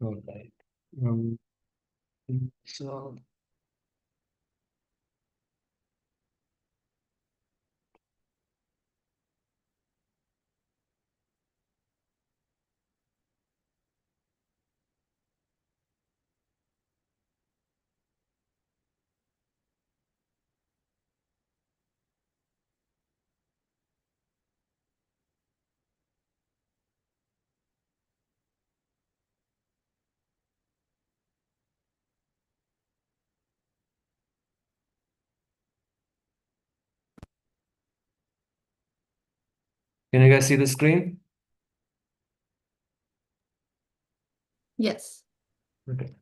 All right. Um, so can you guys see the screen? Yes. Okay.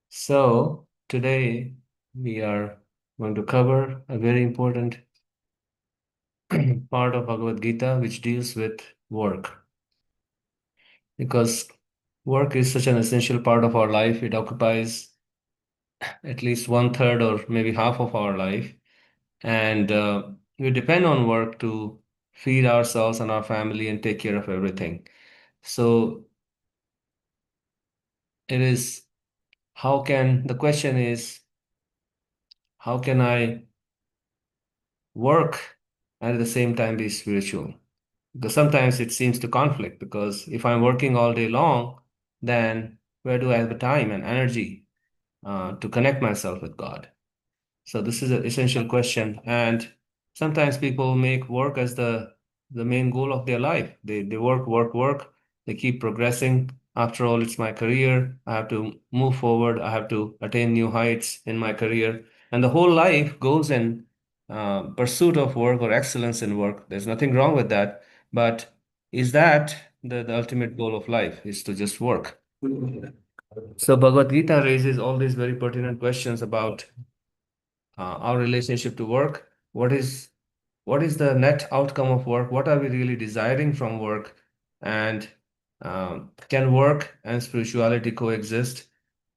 So today we are going to cover a very important part of Bhagavad Gita, which deals with work. Because work is such an essential part of our life, it occupies at least one third or maybe half of our life. And we depend on work to feed ourselves and our family and take care of everything. So it is, the question is, how can I work and at the same time be spiritual? Because sometimes it seems to conflict, because if I'm working all day long, then where do I have the time and energy to connect myself with God? So this is an essential question, and sometimes people make work as the main goal of their life. They work, work, work. They keep progressing. After all, it's my career. I have to move forward. I have to attain new heights in my career, and the whole life goes in pursuit of work or excellence in work. There's nothing wrong with that, but is that the ultimate goal of life? Is to just work? So Bhagavad Gita raises all these very pertinent questions about our relationship to work. What is the net outcome of work? What are we really desiring from work? And can work and spirituality coexist?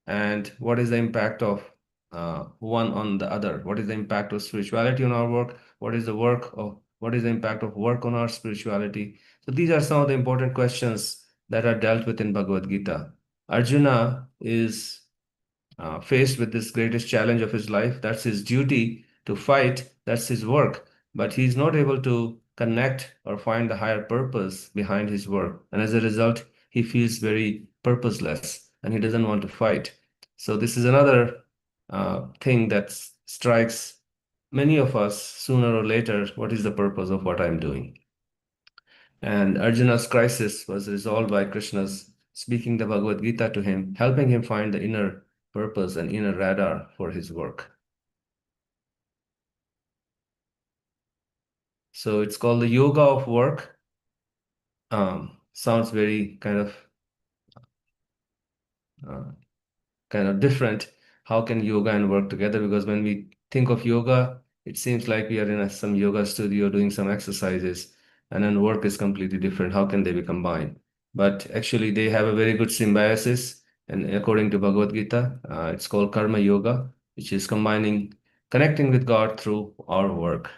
And what is the impact of one on the other? What is the impact of spirituality on our work? What is the impact of work on our spirituality? So these are some of the important questions that are dealt with in Bhagavad Gita. Arjuna is faced with this greatest challenge of his life. That's his duty to fight, that's his work. But he's not able to connect or find the higher purpose behind his work. And as a result, he feels very purposeless and he doesn't want to fight. So, this is another thing that strikes many of us sooner or later. What is the purpose of what I'm doing? And Arjuna's crisis was resolved by Krishna's speaking the Bhagavad Gita to him, helping him find the inner purpose and inner radar for his work. So it's called the yoga of work. Sounds very uh, kind of different. How can yoga and work together? Because when we think of yoga, it seems like we are in some yoga studio doing some exercises, and then work is completely different. How can they be combined? But actually, they have a very good symbiosis. And according to Bhagavad Gita, it's called karma yoga, which is combining connecting with God through our work.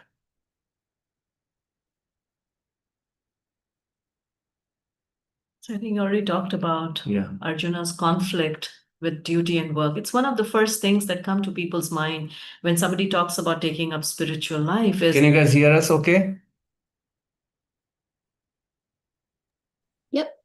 So I think you already talked about Yeah. Arjuna's conflict with duty and work. It's one of the first things that come to people's mind when somebody talks about taking up spiritual life Can is, you guys hear us okay? yep.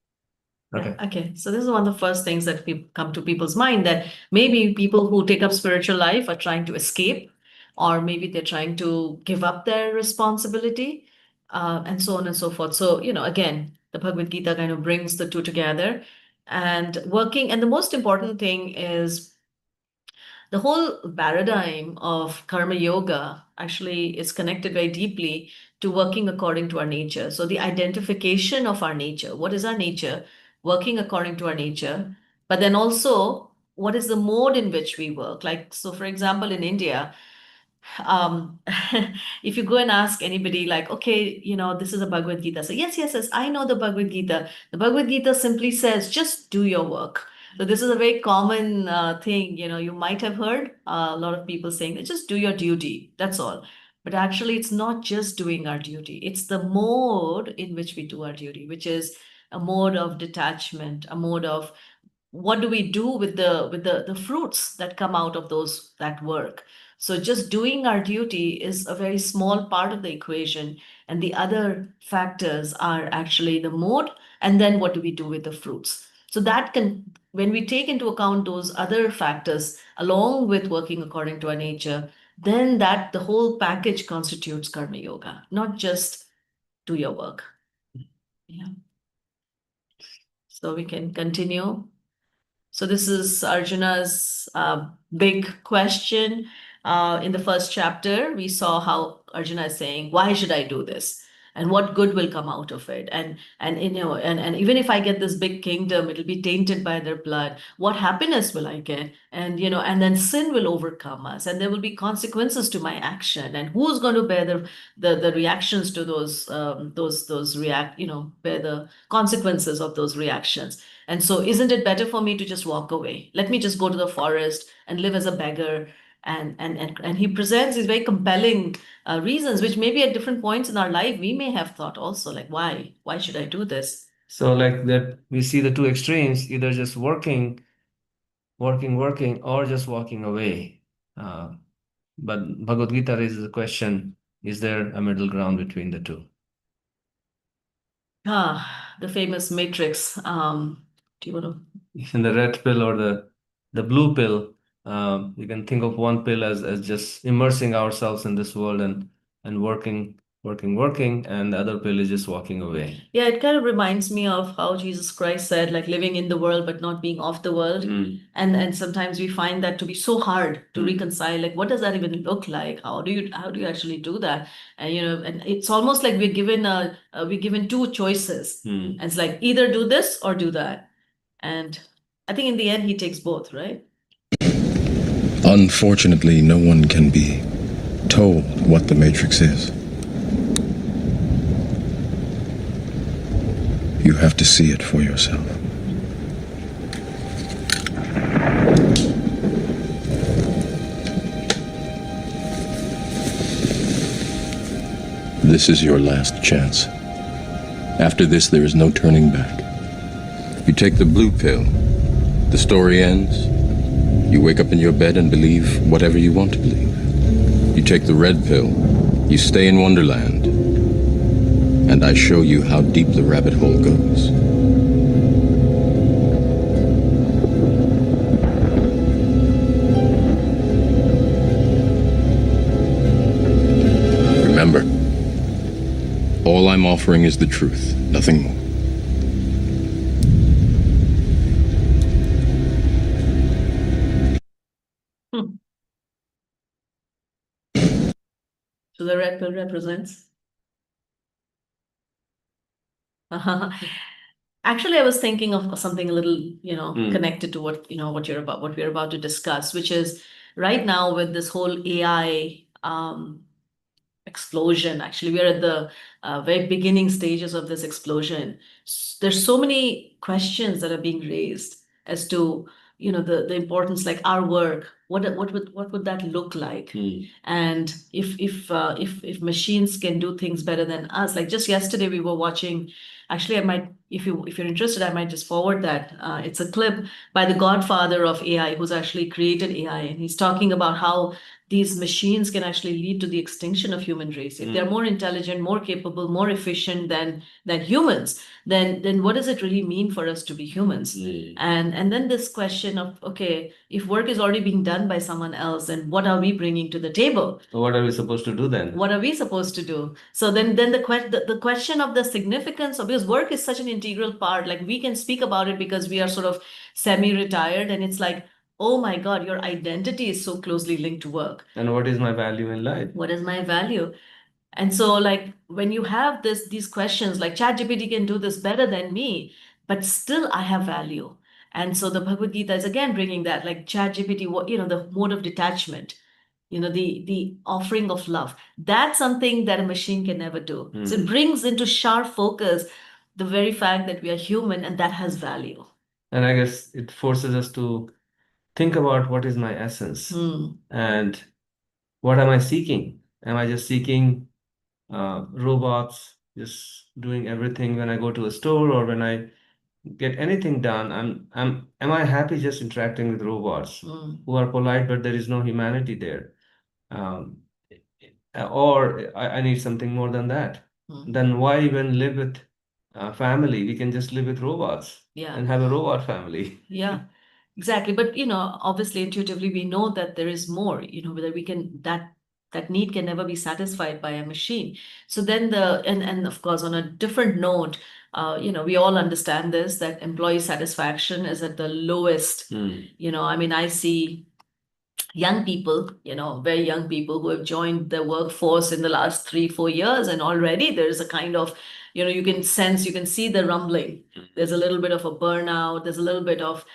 Okay. Yeah, okay. So this is one of the first things that come to people's mind, that maybe people who take up spiritual life are trying to escape, or maybe they're trying to give up their responsibility, and so on and so forth. So, again, the Bhagavad Gita kind of brings the two together and working. And the most important thing is the whole paradigm of karma yoga actually is connected very deeply to working according to our nature. So the identification of our nature, what is our nature, working according to our nature, but then also what is the mode in which we work. Like, so for example, in India, um if you go and ask anybody, like, okay, this is a Bhagavad Gita, so yes, yes, yes, I know the Bhagavad Gita. The Bhagavad Gita simply says just do your work. So this is a very common thing, you might have heard a lot of people saying that just do your duty, that's all. But actually it's not just doing our duty, it's the mode in which we do our duty, which is a mode of detachment, a mode of what do we do with the fruits that come out of those that work. So just doing our duty is a very small part of the equation, and the other factors are actually the mode, and then what do we do with the fruits. So that can, when we take into account those other factors along with working according to our nature, then that the whole package constitutes karma yoga, not just do your work. Yeah. So we can continue. So this is Arjuna's big question. In the first chapter, we saw how Arjuna is saying, "Why should I do this? And what good will come out of it? And you know, and even if I get this big kingdom, it'll be tainted by their blood. What happiness will I get? And you know, and then sin will overcome us, and there will be consequences to my action. And who's going to bear the reactions to those react? You know, bear the consequences of those reactions." And so, isn't it better for me to just walk away? Let me just go to the forest and live as a beggar. And he presents these very compelling reasons, which maybe at different points in our life we may have thought also, like, why? Why should I do this? So like that, we see the two extremes, either just working, or just walking away. Uh, but Bhagavad Gita raises the question, is there a middle ground between the two? The famous matrix. Do you want to? In the red pill or the blue pill, you can think of one pill as just immersing ourselves in this world and working, and the other pill is just walking away. Yeah, it kind of reminds me of how Jesus Christ said, like living in the world but not being of the world. And sometimes we find that to be so hard to reconcile. Like, what does that even look like? How do you actually do that? And you know, and it's almost like we're given two choices, and it's like either do this or do that. And I think in the end he takes both, right? Unfortunately, no one can be told what the Matrix is. You have to see it for yourself. This is your last chance. After this, there is no turning back. You take the blue pill, the story ends. You wake up in your bed and believe whatever you want to believe. You take the red pill, you stay in Wonderland, and I show you how deep the rabbit hole goes. Remember, all I'm offering is the truth, nothing more. So the red pill represents. Actually, I was thinking of something a little, connected to what we're about to discuss, which is right now with this whole AI explosion. Actually, we're at the very beginning stages of this explosion. There's so many questions that are being raised as to, the importance, like our work. What would that look like? And if machines can do things better than us, like just yesterday we were watching. Actually, I might, if you're interested, I might just forward that. It's a clip by the godfather of AI, who's actually created AI, and he's talking about how these machines can actually lead to the extinction of human race. If they're more intelligent, more capable, more efficient than humans, then what does it really mean for us to be humans? And then this question of, okay, if work is already being done by someone else, then what are we bringing to the table? What are we supposed to do then? What are we supposed to do? So then the question of the significance of, because work is such an integral part, like we can speak about it because we are sort of semi-retired, and it's like, oh my God, your identity is so closely linked to work. And what is my value in life? What is my value? And so, like, when you have these questions, like ChatGPT can do this better than me, but still I have value. And so the Bhagavad Gita is again bringing that, like ChatGPT, the mode of detachment, the offering of love. That's something that a machine can never do. So it brings into sharp focus the very fact that we are human and that has value. And I guess it forces us to think about what is my essence and what am I seeking? Am I just seeking robots, just doing everything when I go to a store or when I get anything done, am I happy just interacting with robots who are polite, but there is no humanity there? Um, or I need something more than that. Then why even live with family? We can just live with robots Yeah. and have a robot family. Yeah, exactly. But obviously intuitively we know that there is more, whether we can that need can never be satisfied by a machine. So then and of course on a different note, we all understand this, that employee satisfaction is at the lowest. I mean, I see young people, very young people who have joined the workforce in the last 3, 4 years, and already there's a kind of, you can sense, you can see the rumbling. There's a little bit of a burnout, there's a little bit of,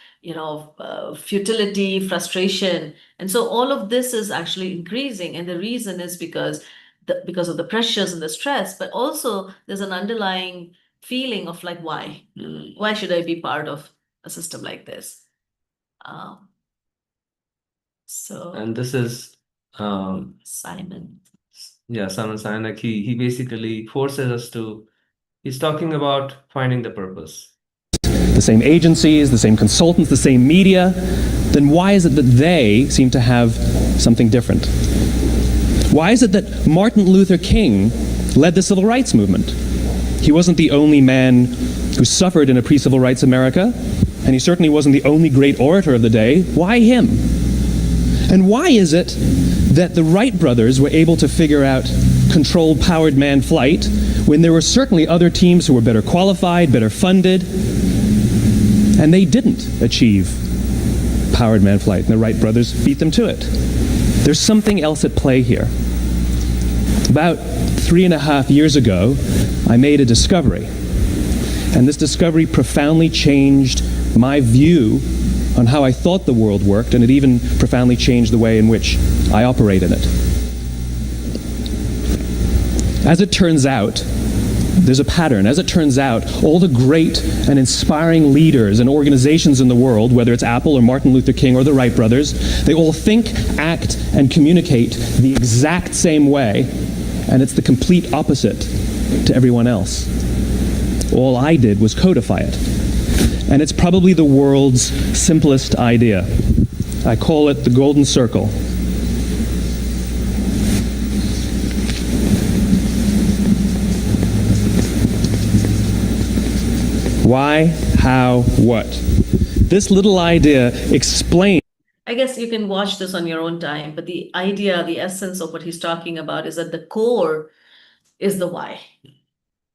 futility, frustration. And so all of this is actually increasing. And the reason is because of the pressures and the stress, but also there's an underlying feeling of like, why? Why should I be part of a system like this? So And this is Simon. Simon Sinek. He basically forces us to. He's talking about finding the purpose. The same agencies, the same consultants, the same media, then why is it that they seem to have something different? Why is it that Martin Luther King led the civil rights movement? He wasn't the only man who suffered in a pre-civil rights America, and he certainly wasn't the only great orator of the day. Why him? And why is it that the Wright brothers were able to figure out controlled powered manned flight when there were certainly other teams who were better qualified, better funded, and they didn't achieve powered manned flight, and the Wright brothers beat them to it? There's something else at play here. About 3.5 years ago, I made a discovery, and this discovery profoundly changed my view on how I thought the world worked, and it even profoundly changed the way in which I operate in it. As it turns out, there's a pattern. As it turns out, all the great and inspiring leaders and organizations in the world, whether it's Apple or Martin Luther King or the Wright brothers, they all think, act, and communicate the exact same way, and it's the complete opposite to everyone else. All I did was codify it. And it's probably the world's simplest idea. I call it the golden circle. Why, how, what? This little idea explains. I guess you can watch this on your own time, but the idea, the essence of what he's talking about is that the core is the why.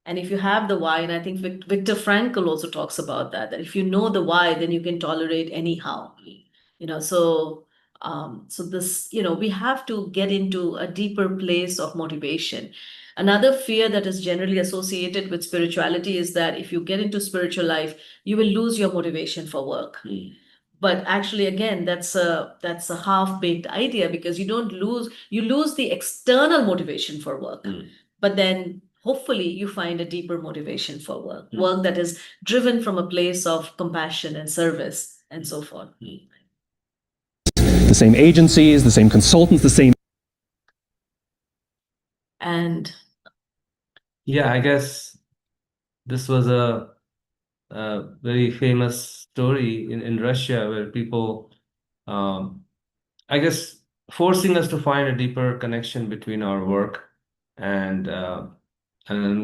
And if you have the why, and I think Viktor Frankl also talks about that if you know the why, then you can tolerate anyhow. So this, we have to get into a deeper place of motivation. Another fear that is generally associated with spirituality is that if you get into spiritual life, you will lose your motivation for work. But actually, again, that's a half-baked idea, because you lose the external motivation for work. But then hopefully you find a deeper motivation for work that is driven from a place of compassion and service and so forth. The same agencies, the same consultants, the same. And Yeah, I guess this was a very famous story in Russia where people, I guess, forcing us to find a deeper connection between our work and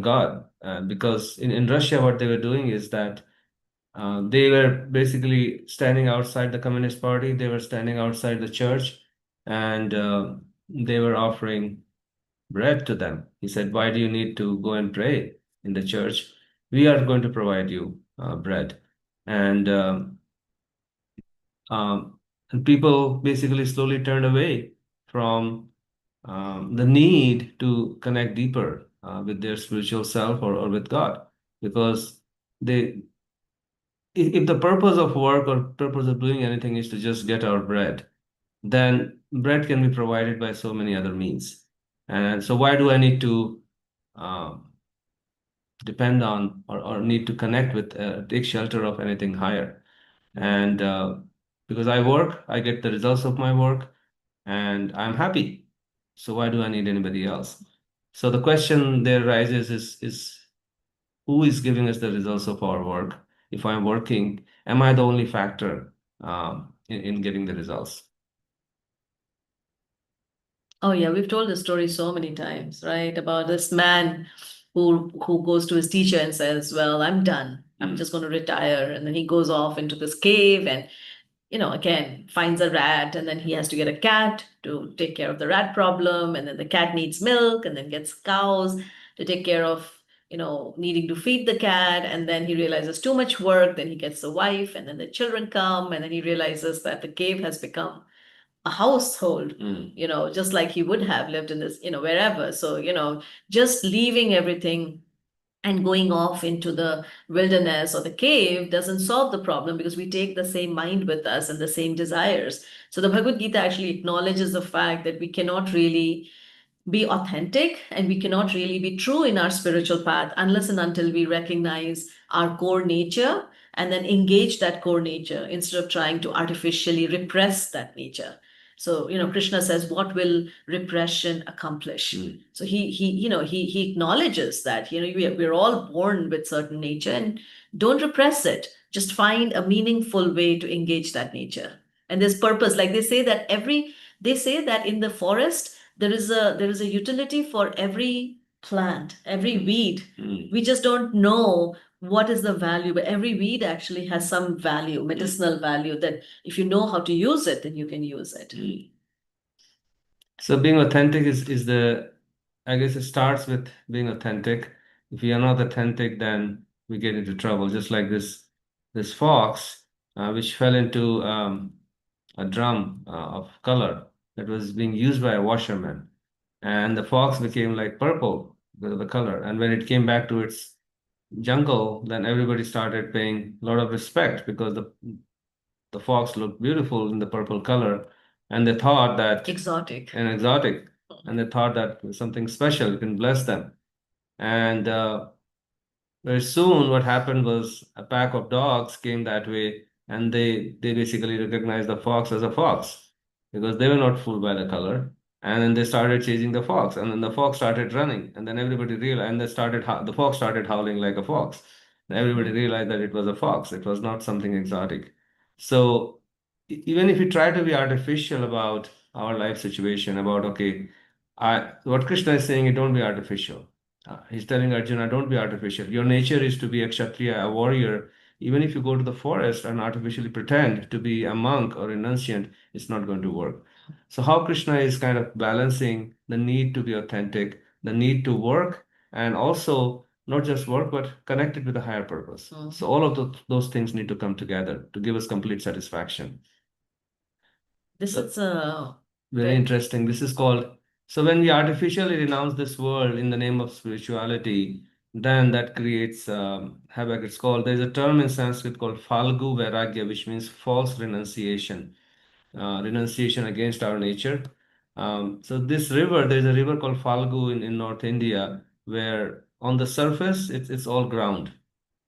God. Because in Russia, what they were doing is that they were basically standing outside the Communist Party, they were standing outside the church, and they were offering bread to them. He said, why do you need to go and pray in the church? We are going to provide you bread. And people basically slowly turned away from the need to connect deeper with their spiritual self or with God, because if the purpose of work or purpose of doing anything is to just get our bread, then bread can be provided by so many other means. And so why do I need to depend on or need to connect with, take shelter of anything higher? And because I work, I get the results of my work, and I'm happy. So why do I need anybody else? So the question there arises is who is giving us the results of our work? If I'm working, am I the only factor in getting the results? Oh yeah, we've told this story so many times, right? About this man who goes to his teacher and says, "Well, I'm done. I'm just going to retire." And then he goes off into this cave and, again, finds a rat, and then he has to get a cat to take care of the rat problem, and then the cat needs milk, and then gets cows to take care of, needing to feed the cat, and then he realizes too much work, then he gets a wife, and then the children come, and then he realizes that the cave has become a household, just like he would have lived in this, wherever. So, just leaving everything and going off into the wilderness or the cave doesn't solve the problem, because we take the same mind with us and the same desires. So the Bhagavad Gita actually acknowledges the fact that we cannot really be authentic and we cannot really be true in our spiritual path unless and until we recognize our core nature and then engage that core nature instead of trying to artificially repress that nature. So, Krishna says, what will repression accomplish? So he acknowledges that, we're all born with certain nature, and don't repress it. Just find a meaningful way to engage that nature. And there's purpose. Like they say that in the forest, there is a utility for every plant, every weed. We just don't know what is the value, but every weed actually has some value, medicinal value, that if you know how to use it, then you can use it. So being authentic I guess it starts with being authentic. If we are not authentic, then we get into trouble. Just like this fox, which fell into a drum of color that was being used by a washerman, and the fox became like purple because of the color. And when it came back to its jungle, then everybody started paying a lot of respect because the fox looked beautiful in the purple color, and they thought that Exotic. and they thought that was something special can bless them. And very soon, what happened was a pack of dogs came that way, and they basically recognized the fox as a fox because they were not fooled by the color. And then they started chasing the fox, and then the fox started running, and then everybody realized, and the fox started howling like a fox. And everybody realized that it was a fox. It was not something exotic. So even if we try to be artificial about our life situation, about okay, what Krishna is saying, don't be artificial. He's telling Arjuna, don't be artificial. Your nature is to be a Kshatriya, a warrior. Even if you go to the forest and artificially pretend to be a monk or renunciant, it's not going to work. So how Krishna is kind of balancing the need to be authentic, the need to work, and also not just work, but connected with a higher purpose. So all of those things need to come together to give us complete satisfaction. This is Very interesting. This is called, so when we artificially renounce this world in the name of spirituality, then that creates havoc. It's called, there's a term in Sanskrit called Falgu Vairagya, which means false renunciation, renunciation against our nature. So this river, there's a river called Falgu in North India, where on the surface it's all ground.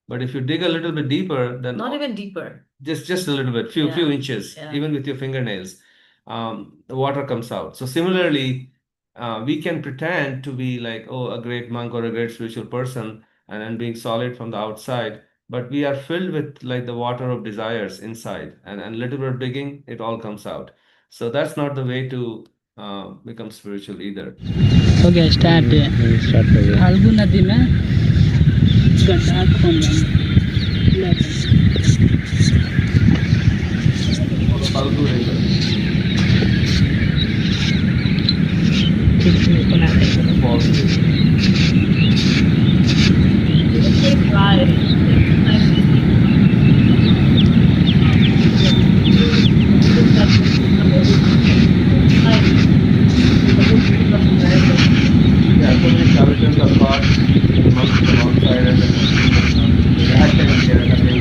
But if you dig a little bit deeper, then not even deeper. Just a little bit, few inches, even with your fingernails, the water comes out. So similarly, we can pretend to be like, oh, a great monk or a great spiritual person, and being solid from the outside, but we are filled with like the water of desires inside, and little bit digging, it all comes out. So that's not the way to become spiritual either. Okay, start. Falgu नदी में गड्ढा खोदना Falgu River. Yeah, so many skeletons are caught amongst the outside, and then the rat can get it away.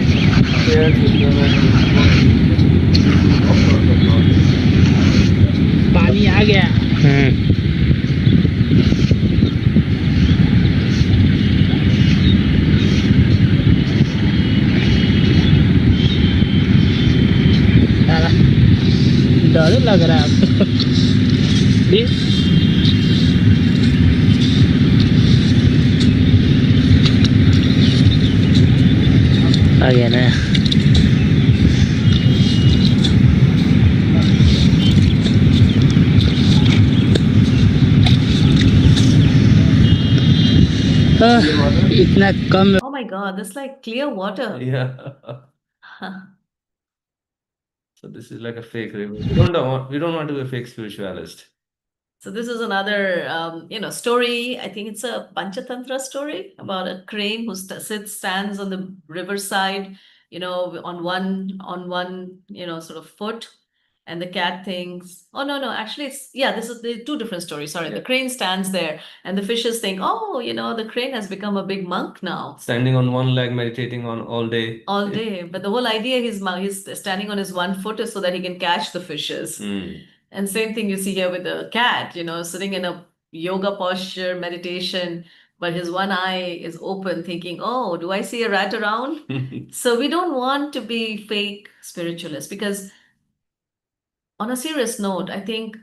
Affairs with women, all sorts of nonsense. पानी आ गया डर लग रहा है आपको Okay na. इतना कम Oh my God, that's like clear water. Yeah. So this is like a fake river. We don't want to be a fake spiritualist. So this is another, story. I think it's a Panchatantra story about a crane who stands on the riverside, on one, sort of foot. And the cat thinks, oh, no, actually, this is the two different stories. Sorry, Yeah. the crane stands there and the fishes think, oh, the crane has become a big monk now. Standing on one leg, meditating on all day. All day. But the whole idea he's standing on his one foot is so that he can catch the fishes. Mm. And same thing you see here with the cat, sitting in a yoga posture, meditation, but his one eye is open, thinking, oh, do I see a rat around? So we don't want to be fake spiritualists because, on a serious note, I think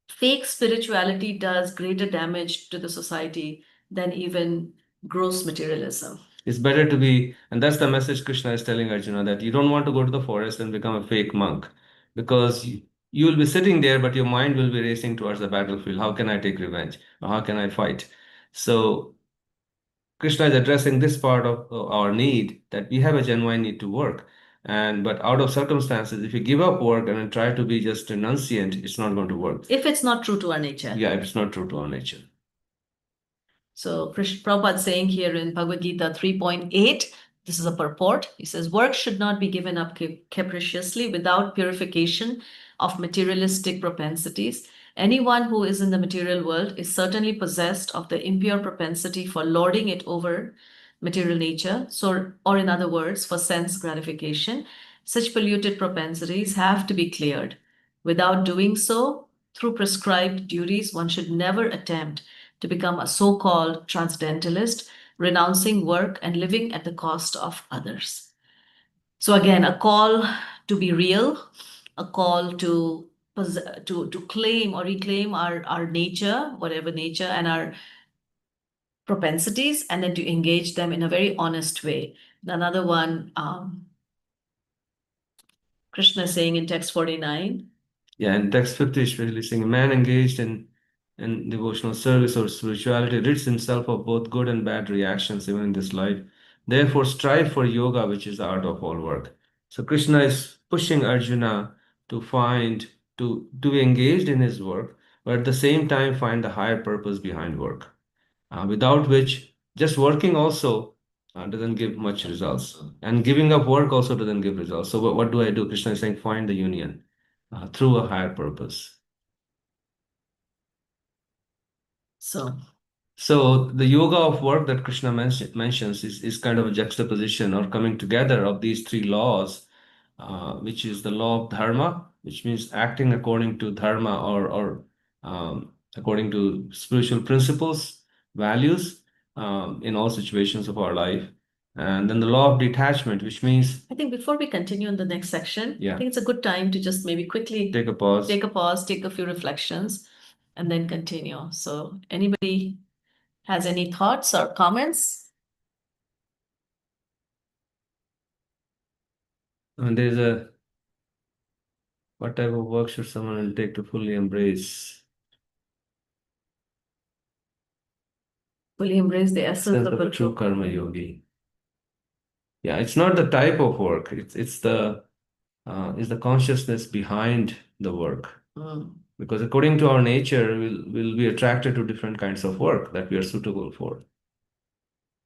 fake spirituality does greater damage to the society than even gross materialism. It's better to be, and that's the message Krishna is telling Arjuna, that you don't want to go to the forest and become a fake monk because you will be sitting there, but your mind will be racing towards the battlefield. How can I take revenge? Or how can I fight? So Krishna is addressing this part of our need, that we have a genuine need to work. But out of circumstances, if you give up work and then try to be just renunciant, it's not going to work. If it's not true to our nature. Yeah, if it's not true to our nature. So Prabhupada saying here in Bhagavad Gita 3.8, this is a purport. He says, work should not be given up capriciously without purification of materialistic propensities. Anyone who is in the material world is certainly possessed of the impure propensity for lording it over material nature, or in other words, for sense gratification. Such polluted propensities have to be cleared. Without doing so, through prescribed duties, one should never attempt to become a so-called transcendentalist, renouncing work and living at the cost of others. So again, a call to be real, a call to claim or reclaim our nature, whatever nature, and our propensities, and then to engage them in a very honest way. Another one, Krishna saying in text 49. Yeah, in text 50, especially saying, a man engaged in devotional service or spirituality rids himself of both good and bad reactions even in this life. Therefore, strive for yoga, which is the art of all work. So Krishna is pushing Arjuna to be engaged in his work, but at the same time find the higher purpose behind work. Without which, just working also doesn't give much results. And giving up work also doesn't give results. So what do I do? Krishna is saying, find the union through a higher purpose. So the yoga of work that Krishna mentions is kind of a juxtaposition or coming together of these three laws, which is the law of dharma, which means acting according to dharma or according to spiritual principles, values in all situations of our life. And then the law of detachment, which means, I think before we continue in the next section, Yeah. I think it's a good time to just maybe quickly take a pause. take a few reflections, and then continue. So anybody has any thoughts or comments? And what type of work should someone undertake to fully embrace Fully embrace the essence sense of of a the true karma yogi? Yeah, it's not the type of work. It's the consciousness behind the work. Because according to our nature, we'll be attracted to different kinds of work that we are suitable for.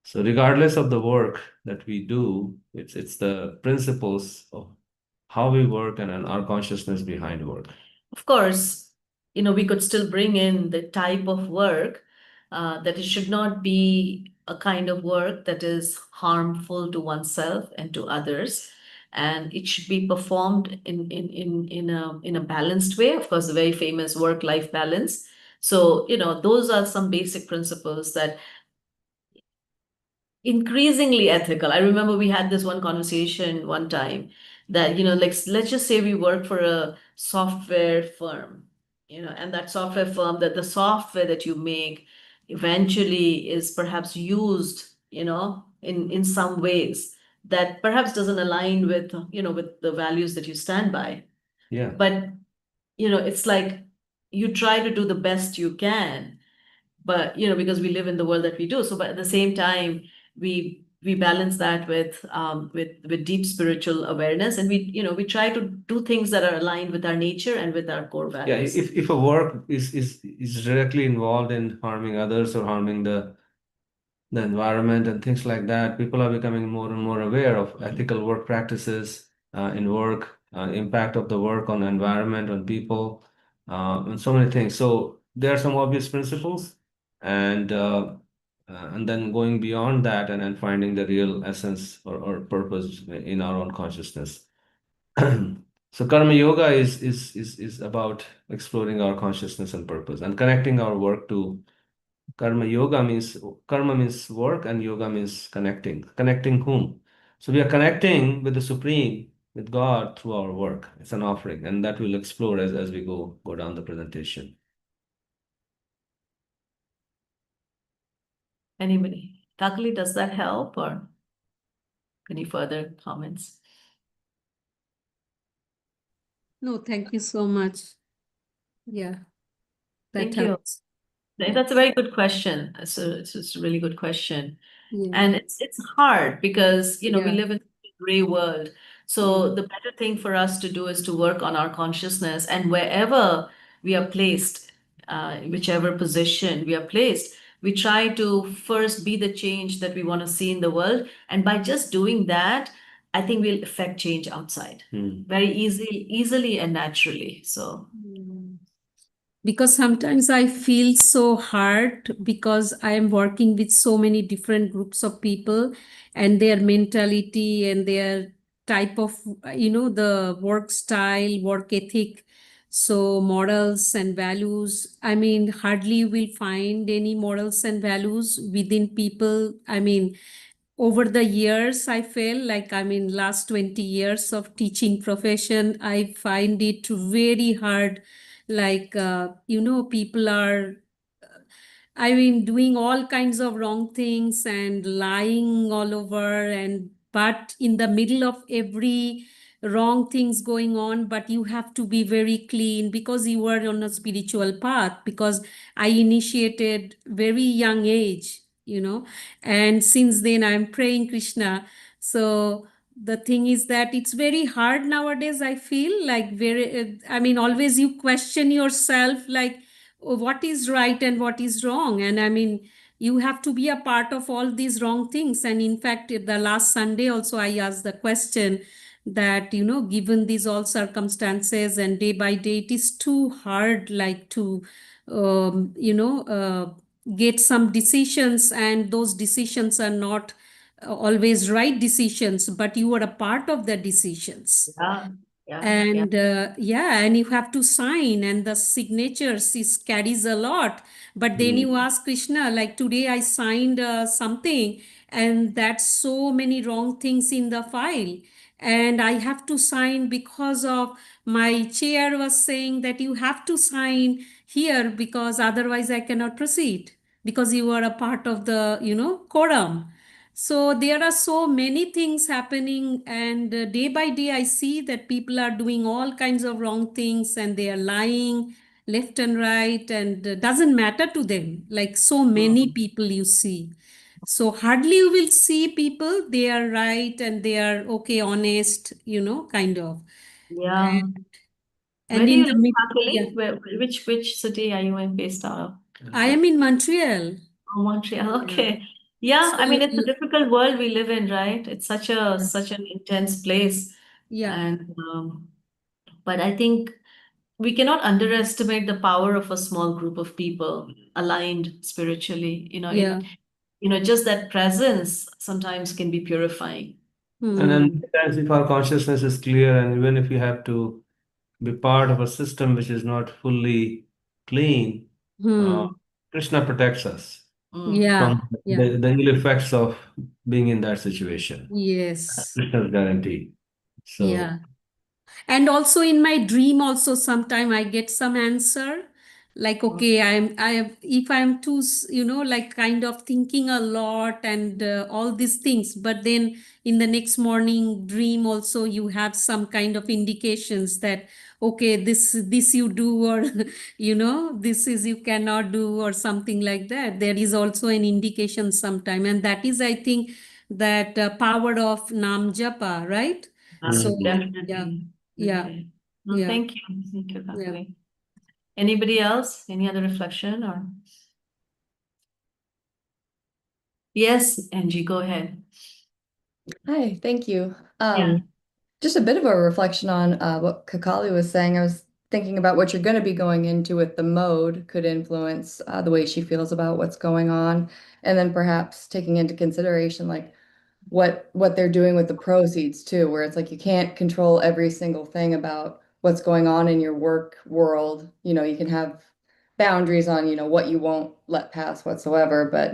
So regardless of the work that we do, it's the principles of how we work and our consciousness behind work. Of course, we could still bring in the type of work that it should not be a kind of work that is harmful to oneself and to others. And it should be performed in a balanced way. Of course, the very famous work-life balance. So, those are some basic principles that increasingly ethical. I remember we had this one conversation one time that, like, let's just say we work for a software firm, and that software firm, that the software that you make eventually is perhaps used, in some ways that perhaps doesn't align with, with the values that you stand by. Yeah. But, it's like you try to do the best you can, but, because we live in the world that we do. So, but at the same time, we balance that with deep spiritual awareness, and we try to do things that are aligned with our nature and with our core Yeah, values. if a work is directly involved in harming others or harming the environment and things like that, people are becoming more and more aware of ethical work practices in work, impact of the work on the environment, on people, and so many things. So there are some obvious principles, and and then going beyond that and finding the real essence or purpose in our own consciousness. So karma yoga is about exploring our consciousness and purpose and connecting our work to karma means work and yoga means connecting. Connecting whom? So we are connecting with the Supreme, with God through our work. It's an offering, and that we'll explore as we go down the presentation. Anybody? Takali, does that help, or any further comments? No, thank you so much. Yeah, that Thank you. helps. Yeah. That's a very good question. It's a really good question. Yeah. And it's hard because, we Yeah. live in a gray world. So the better thing for us to do is to work on our consciousness, and wherever we are placed, whichever position we are placed, we try to first be the change that we want to see in the world. And by just doing that, I think we'll affect change outside very easily and naturally. So Because sometimes I feel so hard because I am working with so many different groups of people and their mentality and their type of, the work style, work ethic. So morals and values, I mean, hardly you will find any morals and values within people. I mean, over the years, I feel like, I mean, last 20 years of teaching profession, I find it very hard. Like, people are, I mean, doing all kinds of wrong things and lying all over, and but in the middle of every wrong things going on, but you have to be very clean because you are on a spiritual path. Because I initiated very young age, and since then I'm praying Krishna. So the thing is that it's very hard nowadays. I feel like I mean, always you question yourself, like, what is right and what is wrong. And I mean, you have to be a part of all these wrong things. And in fact, the last Sunday also I asked the question that, given these all circumstances and day by day, it is too hard, like, to get some decisions, and those decisions are not always right decisions, but you are a part of the decisions. yeah. And yeah, and you have to sign, and the signatures is carries a lot. But then you ask Krishna, like, today I signed something, and that's so many wrong things in the file, and I have to sign because of my chair was saying that you have to sign here because otherwise I cannot proceed, because you are a part of the quorum. So there are so many things happening, and day by day, I see that people are doing all kinds of wrong things, and they are lying left and right, and doesn't matter to them. Like, so many people you see. So hardly you will see people, they are right and they are okay, honest, kind of. Yeah. Where And do in you the live, mid, yeah, Takali? Which city are you based out of? I am in Montreal. Oh, Montreal. Yeah. Okay. Yeah, I So, mean, it's a difficult world we live in, right? It's such an intense place. yeah, And but I think we cannot underestimate the power of a small group of people aligned spiritually. yeah. Just that presence sometimes can be purifying. And then Hmm. sometimes if our consciousness is clear, and even if we have to be part of a system which is not fully clean, uh, Hmm. Krishna protects us Yeah, from yeah. the ill effects of being in that situation. Yes. Krishna's guarantee. So Yeah. And also in my dream also sometime I get some answer, like, okay, if I'm too, like kind of thinking a lot and all these things, but then in the next morning dream also you have some kind of indications that, okay, this you do, or this is you cannot do, or something like that. There is also an indication sometime, and that is, I think, that power of nam japa, right? So yeah, Definitely. yeah, Okay. No, yeah, thank you. Thank you, yeah. Kakali. Anybody else? Any other reflection or? Yes, Angie, go ahead. Hi, thank you. Yeah. Just a bit of a reflection on what Kakali was saying. I was thinking about what you're going to be going into with the mode could influence the way she feels about what's going on, and then perhaps taking into consideration like what they're doing with the proceeds too, where it's like you can't control every single thing about what's going on in your work world. You can have boundaries on, what you won't let pass whatsoever, but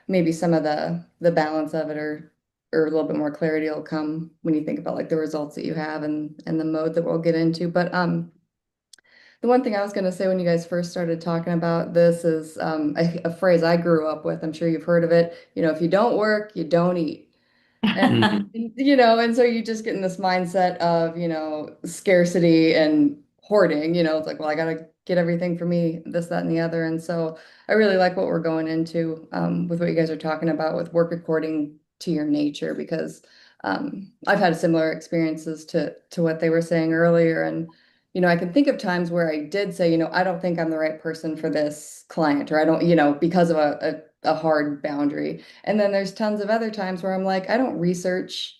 maybe some of the balance of it or a little bit more clarity will come when you think about like the results that you have and the mode that we'll get into. But the one thing I was going to say when you guys first started talking about this is a phrase I grew up with. I'm sure you've heard of it. If you don't work, you don't eat. And and so you just get in this mindset of, scarcity and hoarding, it's like, well, I gotta get everything for me, this, that, and the other. And so I really like what we're going into with what you guys are talking about with work according to your nature, because I've had similar experiences to what they were saying earlier. And I can think of times where I did say, I don't think I'm the right person for this client, or I don't, because of a hard boundary. And then there's tons of other times where I'm like, I don't research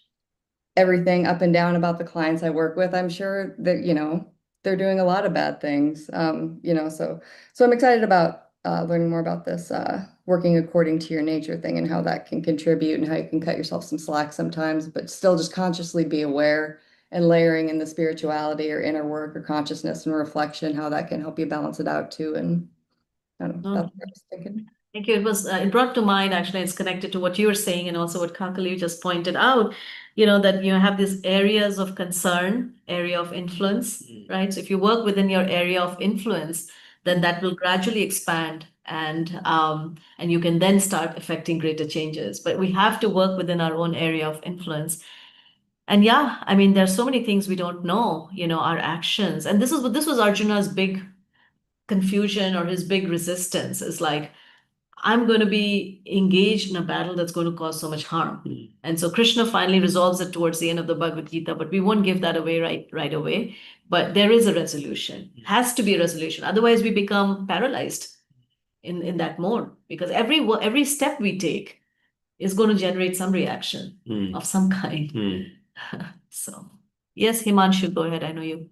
everything up and down about the clients I work with. I'm sure that, they're doing a lot of bad things. So I'm excited about learning more about this working according to your nature thing, and how that can contribute, and how you can cut yourself some slack sometimes, but still just consciously be aware, and layering in the spirituality or inner work or consciousness and reflection, how that can help you balance it out too. And I don't know, No, that's what I was thinking. thank you. It brought to mind, actually, it's connected to what you were saying and also what Kakali just pointed out, that you have these areas of concern, area of influence, right? So if you work within your area of influence, then that will gradually expand, and you can then start affecting greater changes. But we have to work within our own area of influence. And yeah, I mean, there's so many things we don't know, our actions. And this was Arjuna's big confusion, or his big resistance, is like, I'm going to be engaged in a battle that's going to cause so much harm. And so Krishna finally resolves it towards the end of the Bhagavad Gita, but we won't give that away right away. But there is a resolution. Has to be a resolution. Otherwise, we become paralyzed in that mode, because every step we take is going to generate some reaction of some kind. So yes, Himanshu, go ahead. I know you.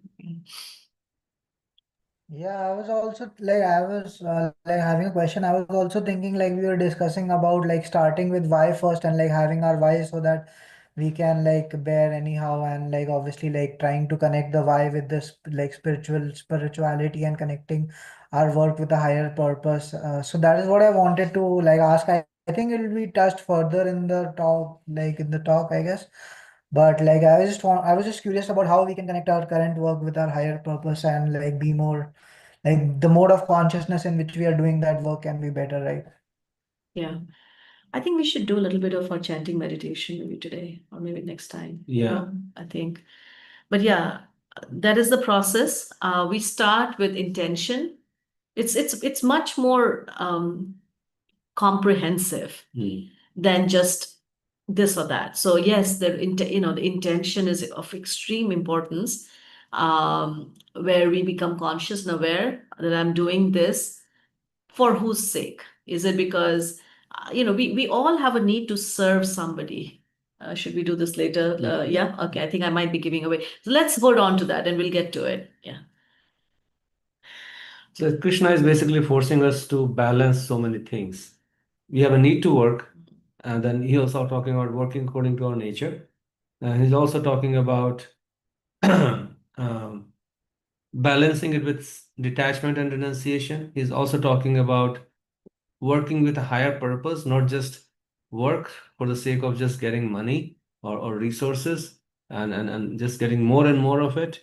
Yeah, I was also like I was like having a question. I was also thinking like we were discussing about like starting with why first, and like having our why so that we can like bear anyhow, and like obviously like trying to connect the why with this like spirituality, and connecting our work with a higher purpose. So that is what I wanted to like ask. I think it will be touched further in the talk, like in the talk, I guess. But like I was just curious about how we can connect our current work with our higher purpose, and like be more like the mode of consciousness in which we are doing that work can be better, right? Yeah. I think we should do a little bit of our chanting meditation maybe today or maybe next time. Yeah. I think. But yeah, that is the process. We start with intention. It's much more comprehensive than just this or that. So yes, the intention is of extreme importance, where we become conscious and aware that I'm doing this for whose sake? Is it because, we all have a need to serve somebody? Should we do this later? Yeah, okay. I think I might be giving away. So let's hold on to that and we'll get to it. Yeah. So Krishna is basically forcing us to balance so many things. We have a need to work, and then he also talking about working according to our nature. And he's also talking about balancing it with detachment and renunciation. He's also talking about working with a higher purpose, not just work for the sake of just getting money or resources and just getting more and more of it.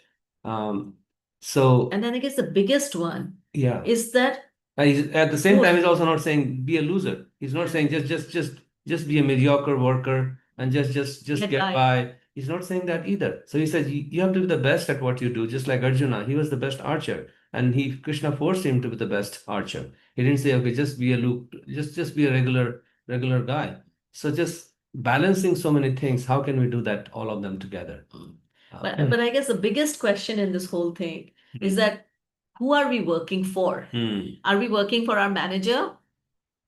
So And then I guess the biggest one Yeah. Is that At the same good? time, he's also not saying be a loser. He's not saying just be a mediocre worker and just Get get by. by. He's not saying that either. So he says you have to be the best at what you do, just like Arjuna. He was the best archer, and Krishna forced him to be the best archer. He didn't say, okay, just be a loop, just be a regular guy. So just balancing so many things, how can we do that, all of them together? But I guess the biggest question in this whole thing is that who are we working for? Are we working for our manager?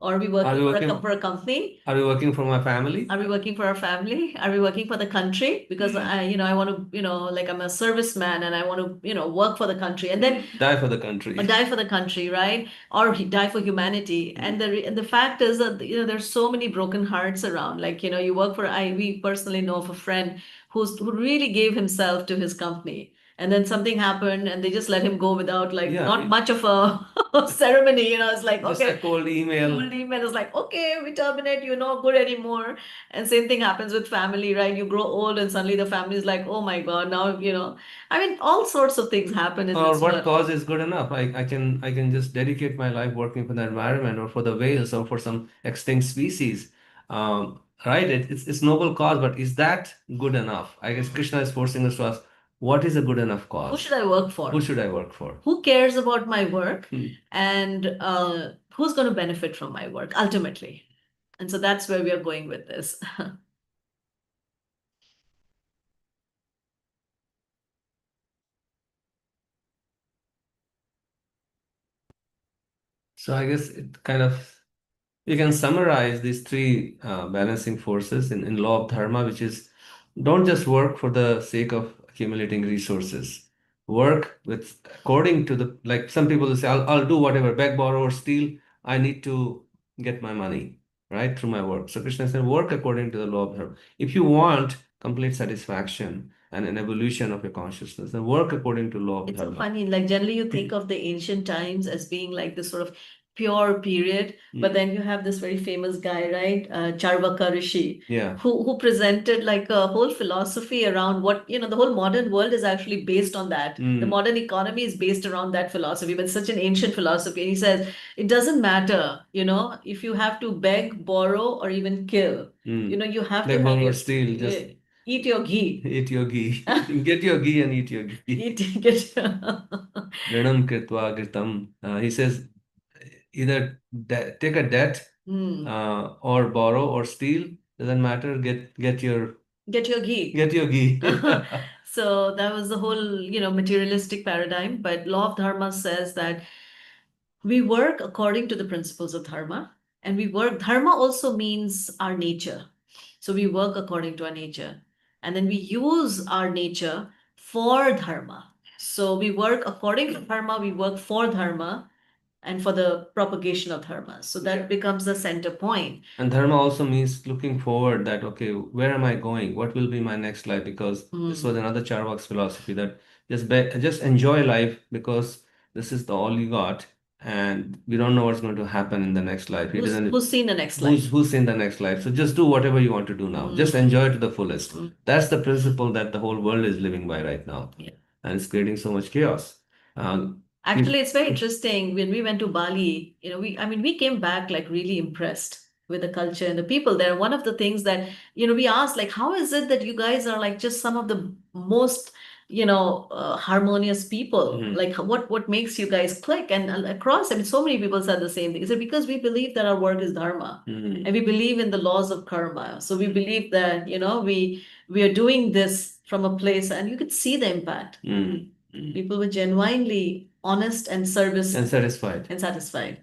Or are we working for a company? Are we working for my family? Are we working for our family? Are we working for the country? Because I want to, like I'm a serviceman and I want to, work for the country and then Die for the country. die for the country, right? Or die for humanity. And the fact is that, there's so many broken hearts around. Like, you work for, we personally know of a friend who really gave himself to his company. And then something happened and they just let him go without not much of a ceremony, it's like, Just okay. a cold email. Cold email is like, okay, we terminate, you're not good anymore. And same thing happens with family, right? You grow old and suddenly the family is like, oh my God, now, I mean, all sorts of things happen in Or this what world. cause is good enough? I can just dedicate my life working for the environment or for the whales or for some extinct species. Right? It's noble cause, but is that good enough? I guess Krishna is forcing us to ask, what is a good enough cause? Who should I work for? Who should I work for? Who cares about my work? And who's going to benefit from my work ultimately? And so that's where we are going with this. So I guess it kind of you can summarize these three balancing forces in law of dharma, which is don't just work for the sake of accumulating resources. Work with according to the like some people will say, I'll do whatever, beg, borrow, or steal. I need to get my money, right, through my work. So Krishna said, work according to the law of dharma. If you want complete satisfaction and an evolution of your consciousness, then work according to law of It's so dharma. funny. Like generally you think of the ancient times as being like this sort of pure period, but then you have this very famous guy, right? Charvaka Rishi, Yeah. who presented like a whole philosophy around what, the whole modern world is actually based on that. The modern economy is based around that philosophy, but it's such an ancient philosophy. And he says, it doesn't matter, if you have to beg, borrow, or even kill, you have to Beg, have borrow, or your, steal, just eat your ghee. eat your ghee. Get your ghee and eat your ghee. Get Rinam kritva gritam. He says either take a debt or borrow or steal. Doesn't matter. Get your ghee. get your ghee. So that was the whole, materialistic paradigm. But law of dharma says that we work according to the principles of dharma, and dharma also means our nature. So we work according to our nature, and then we use our nature for dharma. So we work according to dharma, we work for dharma, and for the propagation of dharma. So that becomes the center point. And dharma also means looking forward that, okay, where am I going? What will be my next life? Because this was another Charvak's philosophy that just enjoy life because this is the all you got. And we don't know what's going to happen in the next life. Who's seen the next life? Who's seen the next life? So just do whatever you want to do now. Just enjoy it to the fullest. That's the principle that the whole world is living by right now. Yeah. And it's creating so much chaos. Actually, it's very interesting. When we went to Bali, we came back like really impressed with the culture and the people there. One of the things that, we asked, like, how is it that you guys are like just some of the most, harmonious people? Like, what makes you guys click? And across, so many people said the same thing. Is it because we believe that our work is dharma, and we believe in the laws of karma? So we believe that, we are doing this from a place, and you could see the impact. People were genuinely honest and satisfied. And satisfied.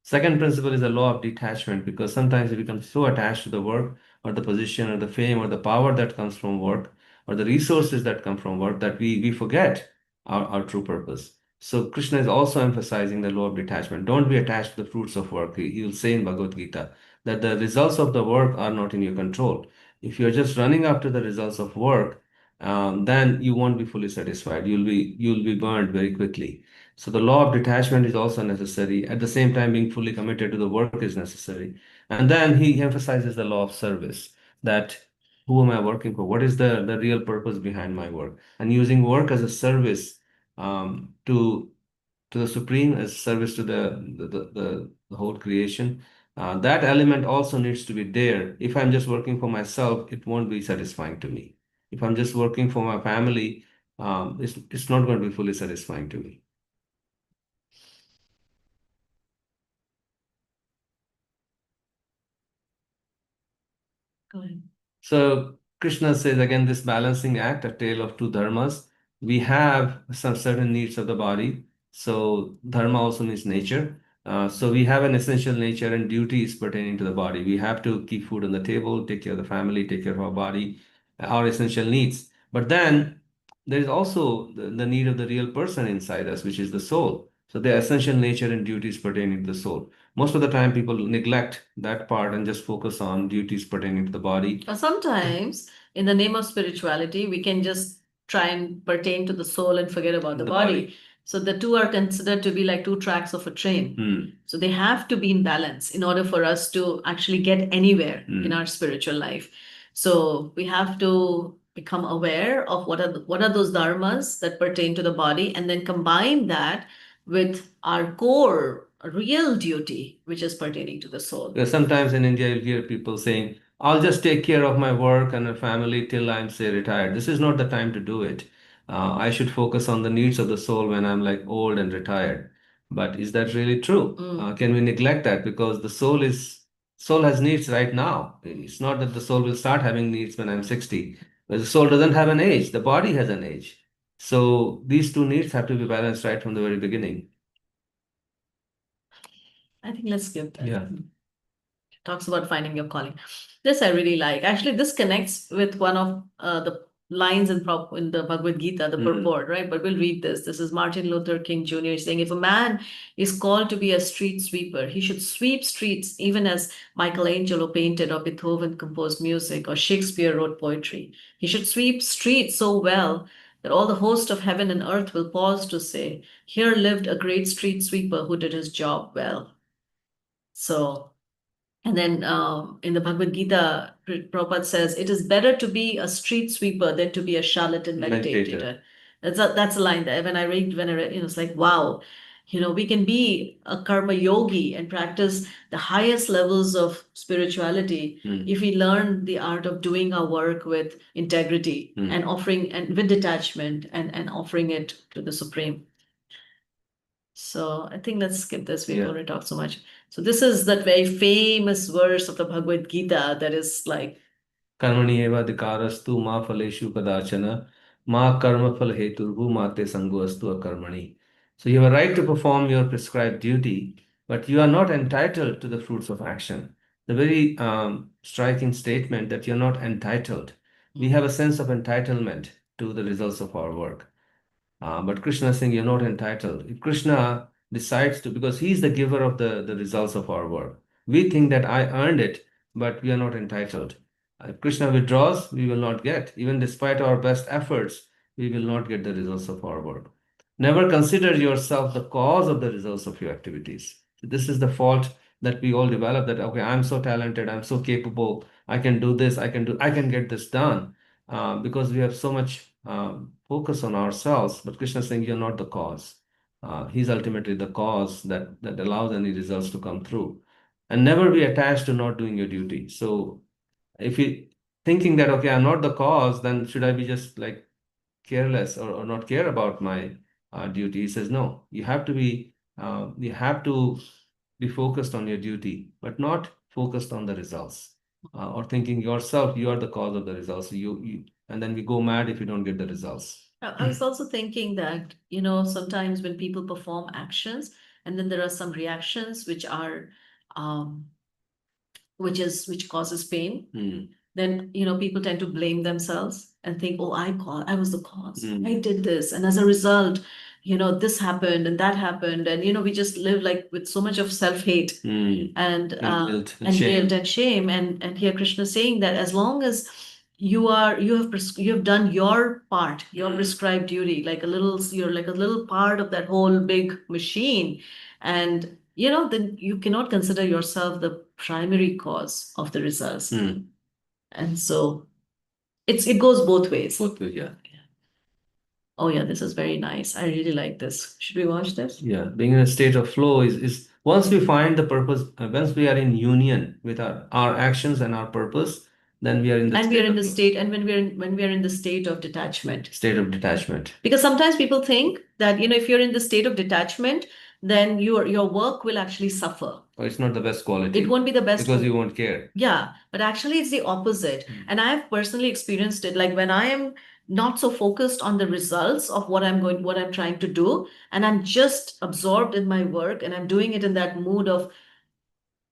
Second principle is the law of detachment because sometimes we become so attached to the work or the position or the fame or the power that comes from work or the resources that come from work that we forget our true purpose. So Krishna is also emphasizing the law of detachment. Don't be attached to the fruits of work. He will say in Bhagavad Gita that the results of the work are not in your control. If you're just running after the results of work, then you won't be fully satisfied. You'll be burned very quickly. So the law of detachment is also necessary. At the same time, being fully committed to the work is necessary. And then he emphasizes the law of service, that who am I working for? What is the real purpose behind my work? And using work as a service to to the Supreme, as service to the whole creation. That element also needs to be there. If I'm just working for myself, it won't be satisfying to me. If I'm just working for my family, it's not going to be fully satisfying to me. Go ahead. So Krishna says again, this balancing act, a tale of two dharmas. We have some certain needs of the body. So dharma also means nature. So we have an essential nature and duties pertaining to the body. We have to keep food on the table, take care of the family, take care of our body, our essential needs. But then there is also the need of the real person inside us, which is the soul. So the essential nature and duties pertaining to the soul. Most of the time, people neglect that part and just focus on duties pertaining to the body. Or sometimes, in the name of spirituality, we can just try and pertain to the soul and forget about the body. So the two are considered to be like two tracks of a train. So they have to be in balance in order for us to actually get anywhere in our spiritual life. So we have to become aware of what are those dharmas that pertain to the body, and then combine that with our core real duty, which is pertaining to the soul. Because sometimes in India, you'll hear people saying, I'll just take care of my work and my family till I'm, say, retired. This is not the time to do it. I should focus on the needs of the soul when I'm like old and retired. But is that really true? Can we neglect that? Because the soul has needs right now. It's not that the soul will start having needs when I'm 60. But the soul doesn't have an age. The body has an age. So these two needs have to be balanced right from the very beginning. I think let's skip that. Yeah. Talks about finding your calling. This I really like. Actually, this connects with one of the lines in the Bhagavad Gita, the purport, right? But we'll read this. This is Martin Luther King Jr. saying, if a man is called to be a street sweeper, he should sweep streets even as Michelangelo painted or Beethoven composed music or Shakespeare wrote poetry. He should sweep streets so well that all the host of heaven and earth will pause to say, here lived a great street sweeper who did his job well. So, and then in the Bhagavad Gita, Prabhupada says, it is better to be a street sweeper than to be a charlatan meditator. That's a line that when I read, it's like, wow, we can be a karma yogi and practice the highest levels of spirituality if we learn the art of doing our work with integrity and offering and with detachment and offering it to the Supreme. So I think let's skip this. We've already talked so much. So this is that very famous verse of the Bhagavad Gita that is like Karmani eva adhikarastu ma phaleshu kadachana ma karma phal heturvu mate sangoastu akarmani. So you have a right to perform your prescribed duty, but you are not entitled to the fruits of action. The very striking statement that you're not entitled. We have a sense of entitlement to the results of our work. But Krishna is saying you're not entitled. If Krishna decides to, because he's the giver of the results of our work, we think that I earned it, but we are not entitled. If Krishna withdraws, we will not get. Even despite our best efforts, we will not get the results of our work. Never consider yourself the cause of the results of your activities. This is the fault that we all develop, that, okay, I'm so talented, I'm so capable, I can do this, I can get this done. Because we have so much focus on ourselves, but Krishna is saying you're not the cause. He's ultimately the cause that allows any results to come through. And never be attached to not doing your duty. So if you thinking that, okay, I'm not the cause, then should I be just like careless or not care about my duty? He says, no, you have to be focused on your duty, but not focused on the results. Or thinking yourself, you are the cause of the results. And then we go mad if you don't get the results. I was also thinking that, sometimes when people perform actions and then there are some reactions which are, which causes pain, then, people tend to blame themselves and think, oh, I was the cause. I did this. And as a result, this happened and that happened. And, we just live like with so much of self-hate and guilt and guilt and shame. And here Krishna is saying that as long as you have done your part, your prescribed duty, you're like a little part of that whole big machine. And, then you cannot consider yourself the primary cause of the results. And so it goes both ways. Both ways, yeah. Oh yeah, this is very nice. I really like this. Should we watch this? Yeah, being in a state of flow is once we find the purpose, once we are in union with our actions and our purpose, then we are in the And we are state in of the flow, state, and when we are in the state of detachment. state of detachment. Because sometimes people think that, if you're in the state of detachment, then your work will actually suffer. Or it's not the best quality. It won't be the best because you won't care. Yeah, but actually it's the opposite. And I've personally experienced it. Like when I am not so focused on the results of what I'm trying to do, and I'm just absorbed in my work and I'm doing it in that mood of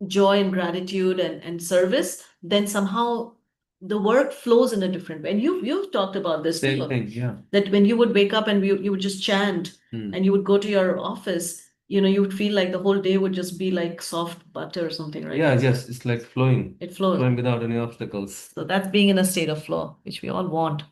joy and gratitude and service, then somehow the work flows in a different way. And you've talked about this Same too, thing, yeah. that when you would wake up and you would just chant and you would go to your office, you would feel like the whole day would just be like soft butter or something, right? Yeah, yes, it's like flowing. It flows. Flowing without any obstacles. So that's being in a state of flow, which we all want.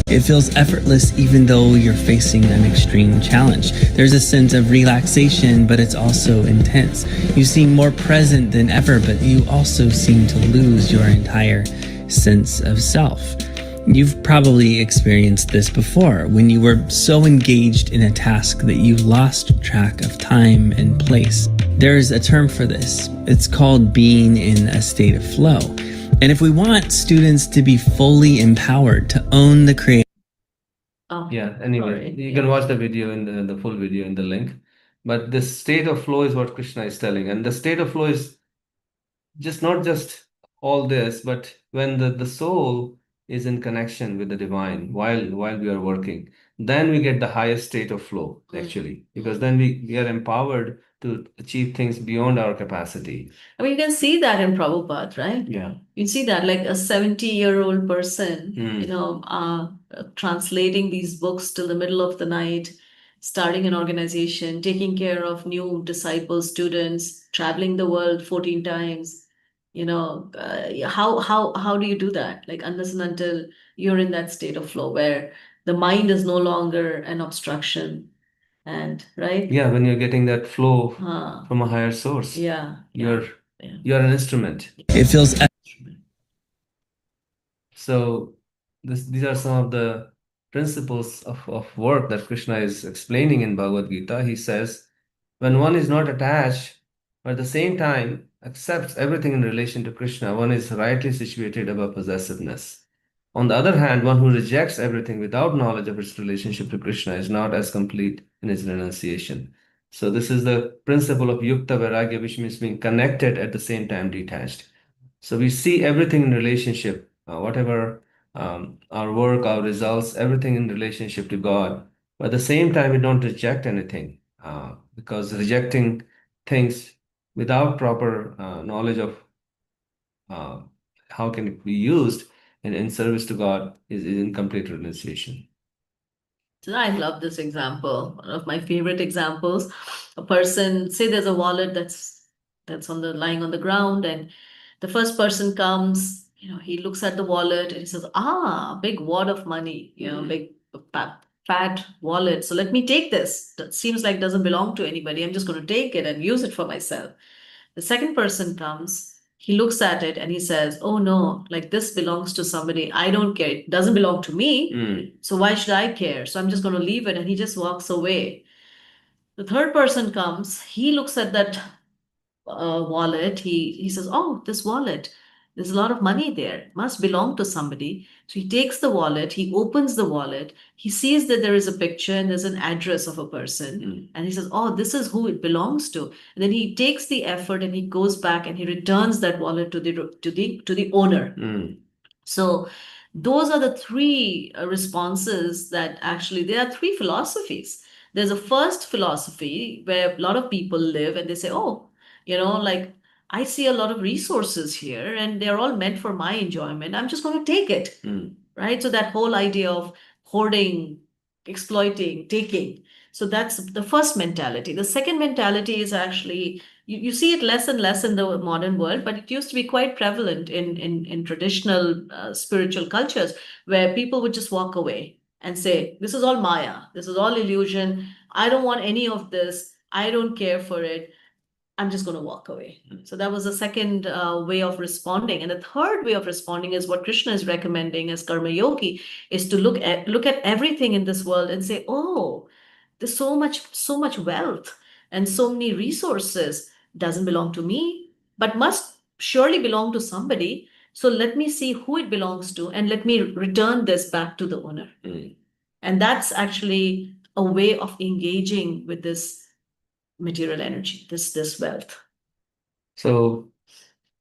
It feels effortless even though you're facing an extreme challenge. There's a sense of relaxation, but it's also intense. You seem more present than ever, but you also seem to lose your entire sense of self. You've probably experienced this before when you were so engaged in a task that you lost track of time and place. There's a term for this. It's called being in a state of flow. And if we want students to be fully empowered to own the creative. Oh, Yeah, anyway, sorry. you can watch the video in the full video in the link. But this state of flow is what Krishna is telling. And the state of flow is not just all this, but when the soul is in connection with the divine while we are working, then we get the highest state of flow, actually, because then we are empowered to achieve things beyond our capacity. I mean, you can see that in Prabhupada, right? Yeah. You see that like a 70-year-old person, Mm. translating these books till the middle of the night, starting an organization, taking care of new disciples, students, traveling the world 14 times. How do you do that? Like unless and until you're in that state of flow where the mind is no longer an obstruction, and right? Yeah, when you're getting that flow Huh. from a higher source, Yeah. you're Yeah. you're an instrument. It feels So these are some of the principles of work that Krishna is explaining in Bhagavad Gita. He says, when one is not attached, but at the same time accepts everything in relation to Krishna, one is rightly situated above possessiveness. On the other hand, one who rejects everything without knowledge of its relationship to Krishna is not as complete in his renunciation. So this is the principle of Yukta Vairagya, which means being connected at the same time detached. So we see everything in relationship, whatever our work, our results, everything in relationship to God. But at the same time, we don't reject anything because rejecting things without proper knowledge of uh, how can it be used in service to God is incomplete renunciation. So I love this example. One of my favorite examples. A person, say there's a wallet that's lying on the ground, and the first person comes, he looks at the wallet and he says, big wad of money, big fat wallet. So let me take this. That seems like doesn't belong to anybody. I'm just going to take it and use it for myself. The second person comes, he looks at it and he says, oh no, like this belongs to somebody. I don't care. It doesn't belong to me. So why should I care? So I'm just going to leave it. And he just walks away. The third person comes, he looks at that wallet. He says, oh, this wallet, there's a lot of money there. It must belong to somebody. So he takes the wallet, he opens the wallet, he sees that there is a picture and there's an address of a person. And he says, oh, this is who it belongs to. And then he takes the effort and he goes back and he returns that wallet to the owner. So those are the three responses that actually there are three philosophies. There's a first philosophy where a lot of people live and they say, oh, like I see a lot of resources here and they're all meant for my enjoyment. I'm just going to take it. Right? So that whole idea of hoarding, exploiting, taking. So that's the first mentality. The second mentality is actually, you see it less and less in the modern world, but it used to be quite prevalent in traditional spiritual cultures where people would just walk away and say, this is all Maya, this is all illusion. I don't want any of this. I don't care for it. I'm just going to walk away. So that was the second way of responding. And the third way of responding is what Krishna is recommending as karma yogi, is to look at everything in this world and say, oh, there's so much wealth and so many resources doesn't belong to me, but must surely belong to somebody. So let me see who it belongs to and let me return this back to the owner. And that's actually a way of engaging with this material energy, this wealth. So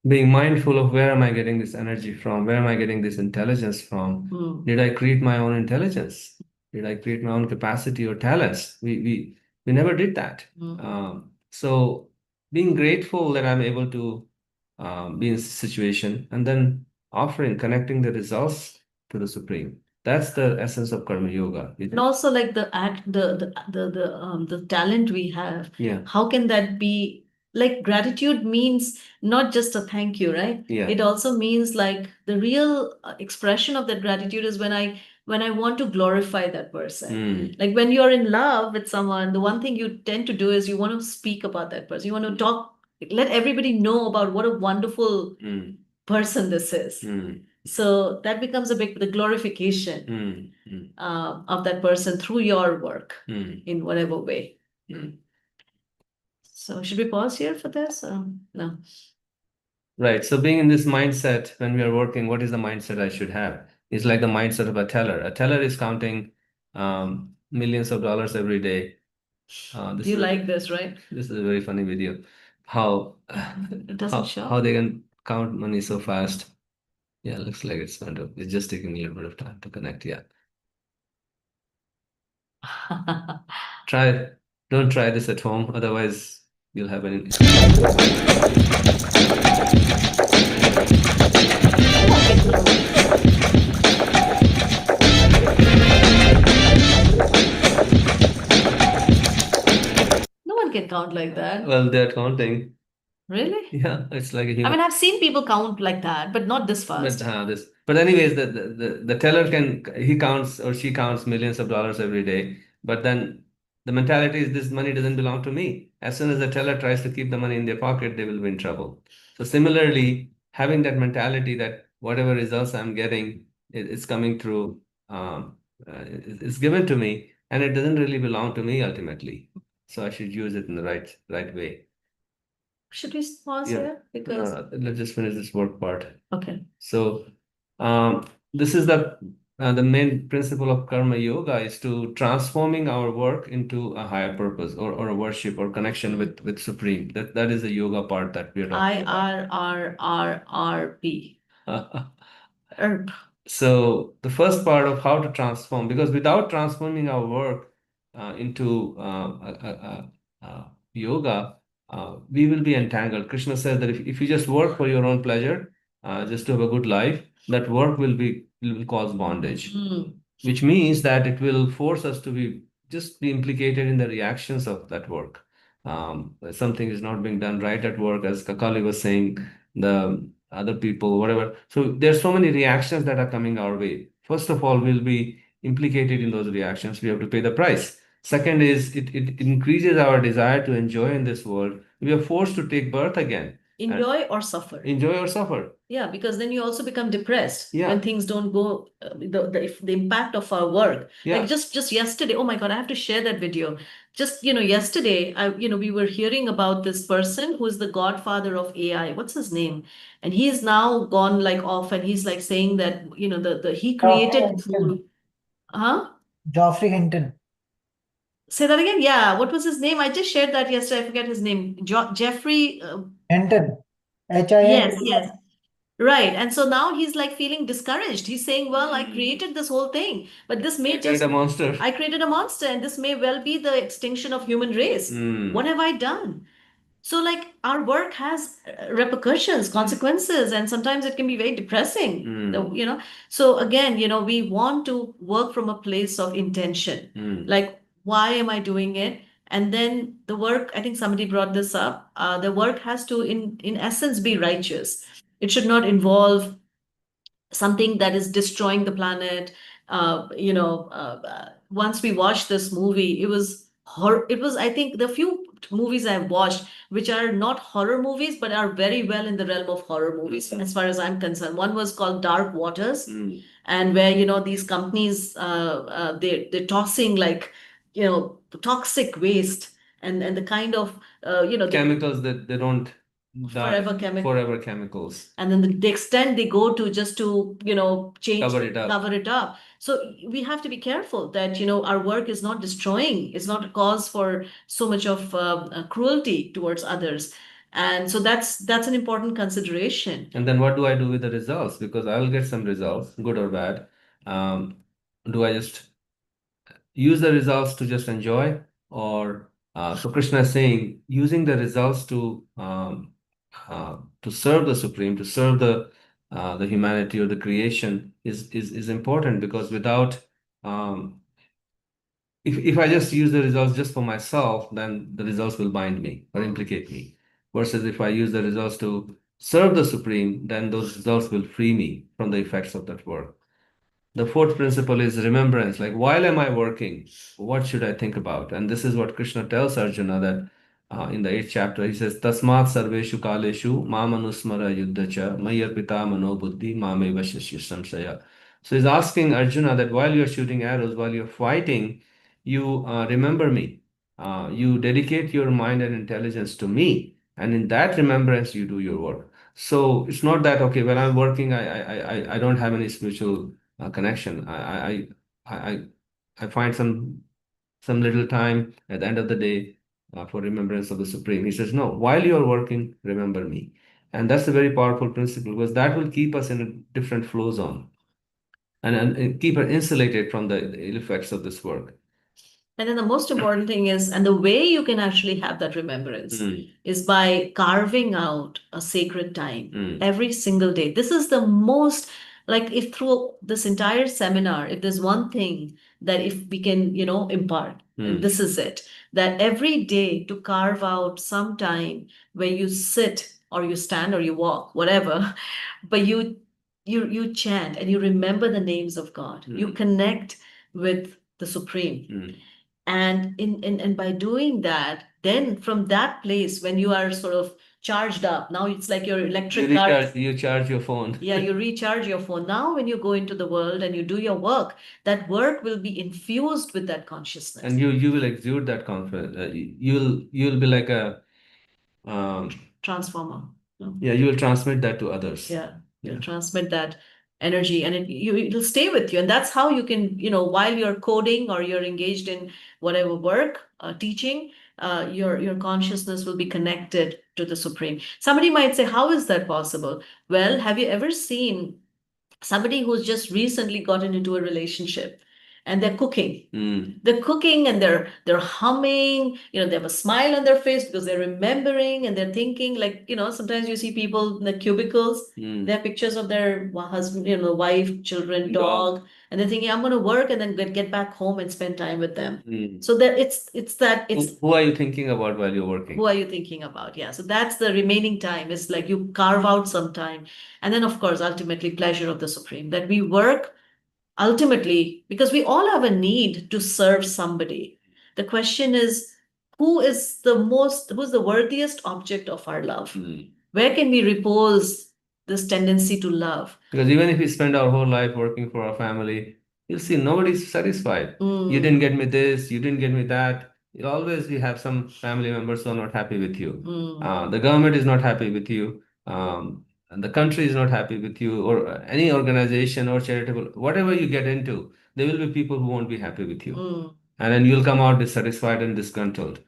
being mindful of where am I getting this energy from? Where am I getting this intelligence from? Did I create my own intelligence? Did I create my own capacity or talents? We never did that. So being grateful that I'm able to be in this situation and then connecting the results to the Supreme. That's the essence of karma yoga. And also like the talent we have. Yeah. How can that be? Like gratitude means not just a thank you, right? Yeah. It also means like the real expression of that gratitude is when I want to glorify that person. Like when you're in love with someone, the one thing you tend to do is you want to speak about that person. You want to talk, let everybody know about what a wonderful person this is. So that becomes the glorification of that person through your work in whatever way. So should we pause here for this? No. Right. So being in this mindset when we are working, what is the mindset I should have? It's like the mindset of a teller. A teller is counting millions of dollars every day. You like this, right? This is a very funny video. How It doesn't show. how they can count money so fast. Yeah, looks like it's just taking a little bit of time to connect. Yeah. Don't try this at home, otherwise you'll have an No one can count like that. well, they're counting. Really? Yeah, it's like a I human. mean, I've seen people count like that, but not this fast. But anyways, the teller he counts or she counts millions of dollars every day. But then the mentality is this money doesn't belong to me. As soon as the teller tries to keep the money in their pocket, they will be in trouble. So similarly, having that mentality that whatever results I'm getting, it's coming through, it's given to me, and it doesn't really belong to me ultimately. So I should use it in the right way. Should we pause Yeah. here? Because Let's just finish this work part. okay. So, this is the main principle of karma yoga is to transforming our work into a higher purpose or a worship or connection with Supreme. That is the yoga part that we are talking IRRRRP. Erp. So the first part of how to transform, because without transforming our work into yoga, we will be entangled. Krishna says that if you just work for your own pleasure, just to have a good life, that work will cause bondage, which means that it will force us to be implicated in the reactions of that work. Something is not being done right at work, as Kakali was saying, the other people, whatever. So there's so many reactions that are coming our way. First of all, we'll be implicated in those reactions. We have to pay the price. Second is it increases our desire to enjoy in this world. We are forced to take birth again. Enjoy or suffer. Enjoy or suffer. Yeah, because then you also become depressed Yeah. when things don't go, the impact of our work. Yeah. Like just yesterday, oh my God, I have to share that video. Just, yesterday, we were hearing about this person who is the godfather of AI. What's his name? And he's now gone like off and he's like saying that, he created. Huh? Geoffrey Hinton. Say that again? Yeah. What was his name? I just shared that yesterday. I forget his name. Jeffrey. Hinton. H-I-N. Yes. Right. And so now he's like feeling discouraged. He's saying, well, I created this whole thing, but this may Created a monster. I created a monster, and this may well be the extinction of human race. What have I done? So like our work has repercussions, consequences, and sometimes it can be very depressing. So again, we want to work from a place of intention. Like, why am I doing it? And then the work, I think somebody brought this up, the work has to, in essence, be righteous. It should not involve something that is destroying the planet. Once we watched this movie, it was, I think the movies I've watched, which are not horror movies, but are very well in the realm of horror movies, as far as I'm concerned. One was called Dark Waters, and where, these companies, they're tossing like, toxic waste and the kind of, Chemicals that they don't die. forever chemicals. And then the extent they go to just to, change, cover it up. So we have to be careful that, our work is not destroying, it's not a cause for so much of cruelty towards others. And so that's an important consideration. And then what do I do with the results? Because I will get some results, good or bad. Do I just use the results to just enjoy? Or so Krishna is saying, using the results to serve the Supreme, to serve the humanity or the creation is important, because without if I just use the results just for myself, then the results will bind me or implicate me. Versus if I use the results to serve the Supreme, then those results will free me from the effects of that work. The fourth principle is remembrance. Like, while am I working? What should I think about? And this is what Krishna tells Arjuna, that in the 8th chapter, he says, Tasmat sarveshu kaleshu mam anusmara yuddhacha mayarpita mano buddhi mame vashasya samsaya. So he's asking Arjuna that while you're shooting arrows, while you're fighting, you remember me. You dedicate your mind and intelligence to me. And in that remembrance, you do your work. So it's not that, okay, when I'm working, I don't have any spiritual connection. I find some little time at the end of the day for remembrance of the Supreme. He says, no, while you are working, remember me. And that's a very powerful principle, because that will keep us in a different flow zone, and keep us insulated from the ill effects of this work. And then the most important thing is, and the way you can actually have that remembrance is by carving out a sacred time every single day. This is the most, like, if through this entire seminar, if there's one thing that if we can, impart, and this is it, that every day to carve out some time where you sit or you stand or you walk, whatever, but you chant and you remember the names of God. You connect with the Supreme. And by doing that, then from that place, when you are sort of charged up, now it's like your electric car. You charge your phone. Yeah, you recharge your phone. Now, when you go into the world and you do your work, that work will be infused with that consciousness. And you will exude that confidence. You'll be like a transformer. Yeah, you will transmit that to others. Yeah, you'll transmit that energy, and it'll stay with you. And that's how you can, while you're coding or you're engaged in whatever work, teaching, your consciousness will be connected to the Supreme. Somebody might say, how is that possible? Well, have you ever seen somebody who's just recently gotten into a relationship and they're cooking? They're cooking and they're humming, they have a smile on their face because they're remembering and they're thinking, like, sometimes you see people in the cubicles, they have pictures of their husband, wife, children, dog, and they're thinking, I'm going to work and then get back home and spend time with them. So that who are you thinking about while you're working? Who are you thinking about? Yeah. So that's the remaining time. It's like you carve out some time. And then, of course, ultimately, pleasure of the Supreme, that we work ultimately, because we all have a need to serve somebody. The question is, who's the worthiest object of our love? Where can we repose this tendency to love? Because even if we spend our whole life working for our family, you'll see nobody's satisfied. You didn't get me this, you didn't get me that. You have some family members who are not happy with you. The government is not happy with you. And the country is not happy with you, or any organization or charitable, whatever you get into, there will be people who won't be happy with you. And then you'll come out dissatisfied and disgruntled.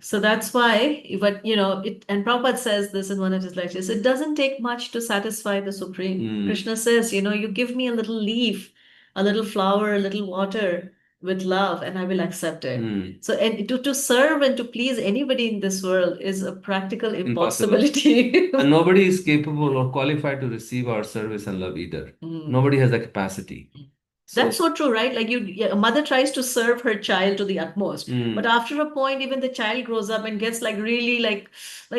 So that's why, but and Prabhupada says this in one of his lectures, it doesn't take much to satisfy the Supreme. Krishna says, you give me a little leaf, a little flower, a little water with love, and I will accept it. So, and to serve and to please anybody in this world is a practical impossibility. And nobody is capable or qualified to receive our service and love either. Nobody has the capacity. That's so true, right? Like a mother tries to serve her child to the utmost, but after a point, even the child grows up and gets like really like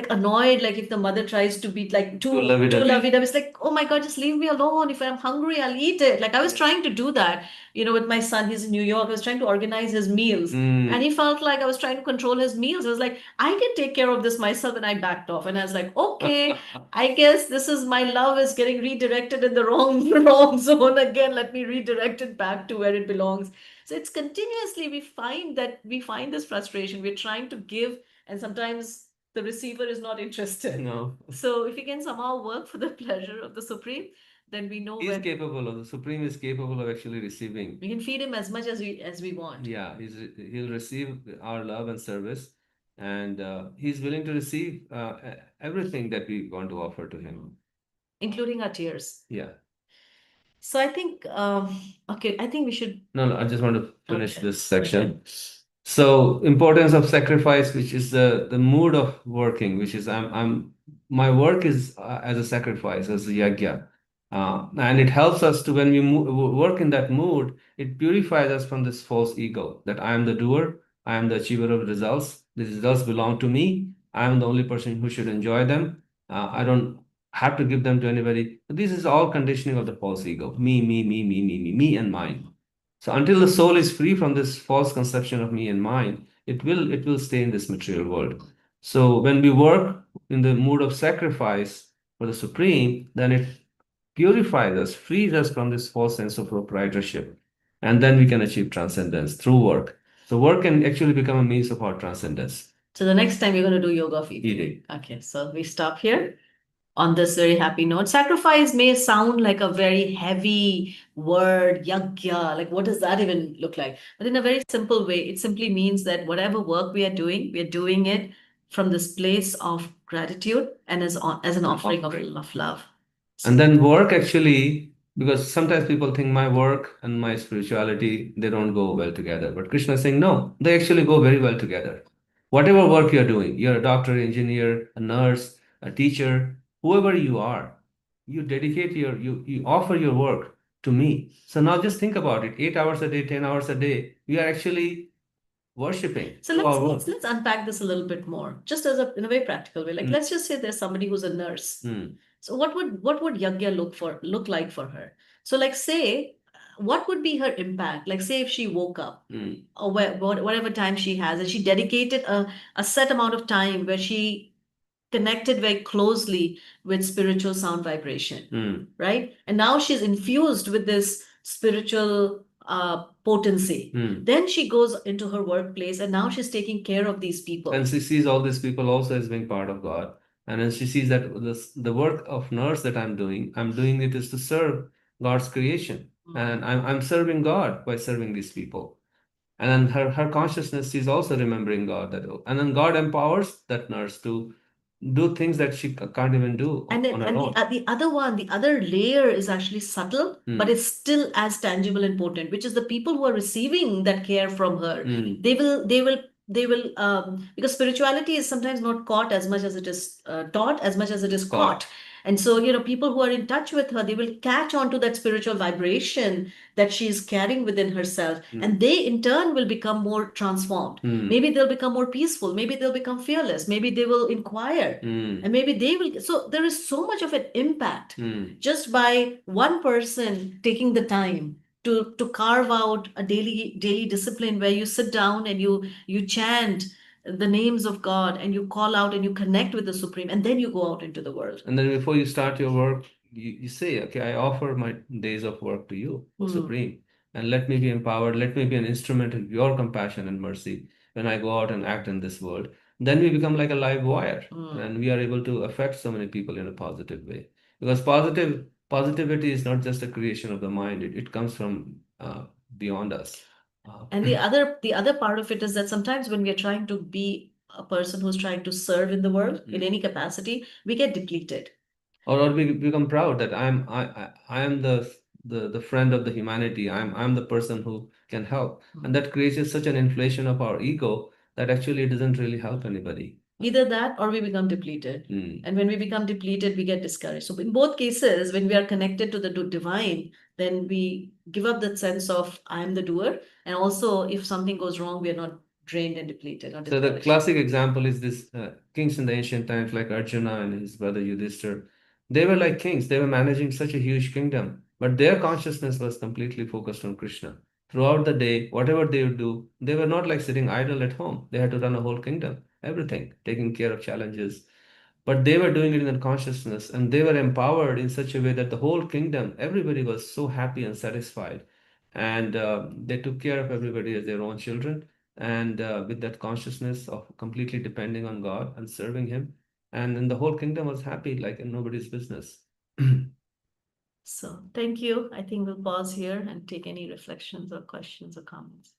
annoyed. Like if the mother tries to be like too lovey-dovey, it's like, oh my God, just leave me alone. If I'm hungry, I'll eat it. Like I was trying to do that, with my son. He's in New York. I was trying to organize his meals, and he felt like I was trying to control his meals. I was like, I can take care of this myself, and I backed off. And I was like, okay, I guess this is my love is getting redirected in the wrong zone again. Let me redirect it back to where it belongs. So it's continuously we find this frustration. We're trying to give, and sometimes the receiver is not interested. No. So if we can somehow work for the pleasure of the Supreme, then we know He's capable of, the Supreme is capable of actually receiving. we can feed him as much as we want. Yeah, he'll receive our love and service, and he's willing to receive everything that we want to offer to him, including our tears. Yeah. So I think, okay, I think we should. No, I just want to finish this section. So importance of sacrifice, which is the mood of working, which is my work is as a sacrifice, as a yajna. And it helps us to, when we work in that mood, it purifies us from this false ego that I am the doer, I am the achiever of results. These results belong to me. I am the only person who should enjoy them. I don't have to give them to anybody. This is all conditioning of the false ego. Me, and mine. So until the soul is free from this false conception of me and mine, it will stay in this material world. So when we work in the mood of sacrifice for the Supreme, then it purifies us, frees us from this false sense of proprietorship. And then we can achieve transcendence through work. So work can actually become a means of our transcendence. So the next time we're going to do yoga of Eating. Okay, so we stop here on this very happy note. Sacrifice may sound like a very heavy word, yajna. Like, what does that even look like? But in a very simple way, it simply means that whatever work we are doing it from this place of gratitude and as an offering of love. And then work actually, because sometimes people think my work and my spirituality, they don't go well together. But Krishna is saying, no, they actually go very well together. Whatever work you're doing, you're a doctor, engineer, a nurse, a teacher, whoever you are, you dedicate you offer your work to me. So now just think about it, 8 hours a day, 10 hours a day, we are actually worshipping. So let's unpack this a little bit more, just in a very practical way. Like let's just say there's somebody who's a nurse. So what would yajna look like for her? So like say, what would be her impact? Like say if she woke up or whatever time she has, and she dedicated a set amount of time where she connected very closely with spiritual sound vibration, right? And now she's infused with this spiritual potency. Then she goes into her workplace, and now she's taking care of these people. And she sees all these people also as being part of God. And then she sees that the work of nurse that I'm doing it is to serve God's creation. And I'm serving God by serving these people. And then her consciousness is also remembering God. And then God empowers that nurse to do things that she can't even do on her own. The other layer is actually subtle, but it's still as tangible and potent, which is the people who are receiving that care from her. They will because spirituality is sometimes not caught as much as it is taught, as much as it is caught. And so, people who are in touch with her, they will catch on to that spiritual vibration that she is carrying within herself. And they in turn will become more transformed. Maybe they'll become more peaceful. Maybe they'll become fearless. Maybe they will inquire. And maybe they will. So there is so much of an impact just by one person taking the time to carve out a daily discipline where you sit down and you chant the names of God and you call out and you connect with the Supreme, and then you go out into the world. And then before you start your work, you say, okay, I offer my days of work to you, O Supreme, and let me be empowered. Let me be an instrument of your compassion and mercy when I go out and act in this world. Then we become like a live wire, and we are able to affect so many people in a positive way. Because positivity is not just a creation of the mind; it comes from beyond us. And the other part of it is that sometimes when we are trying to be a person who's trying to serve in the world in any capacity, we get depleted. Or we become proud that I am the friend of the humanity. I'm the person who can help. And that creates such an inflation of our ego that actually it doesn't really help anybody. Either that or we become depleted. And when we become depleted, we get discouraged. So in both cases, when we are connected to the divine, then we give up that sense of I'm the doer. And also, if something goes wrong, we are not drained and depleted or So the discouraged. classic example is this kings in the ancient times, like Arjuna and his brother Yudhishthir. They were like kings. They were managing such a huge kingdom, but their consciousness was completely focused on Krishna. Throughout the day, whatever they would do, they were not like sitting idle at home. They had to run a whole kingdom, everything, taking care of challenges. But they were doing it in their consciousness, and they were empowered in such a way that the whole kingdom, everybody was so happy and satisfied. And they took care of everybody as their own children, and with that consciousness of completely depending on God and serving Him. And then the whole kingdom was happy, like in nobody's business. So thank you. I think we'll pause here and take any reflections or questions or comments.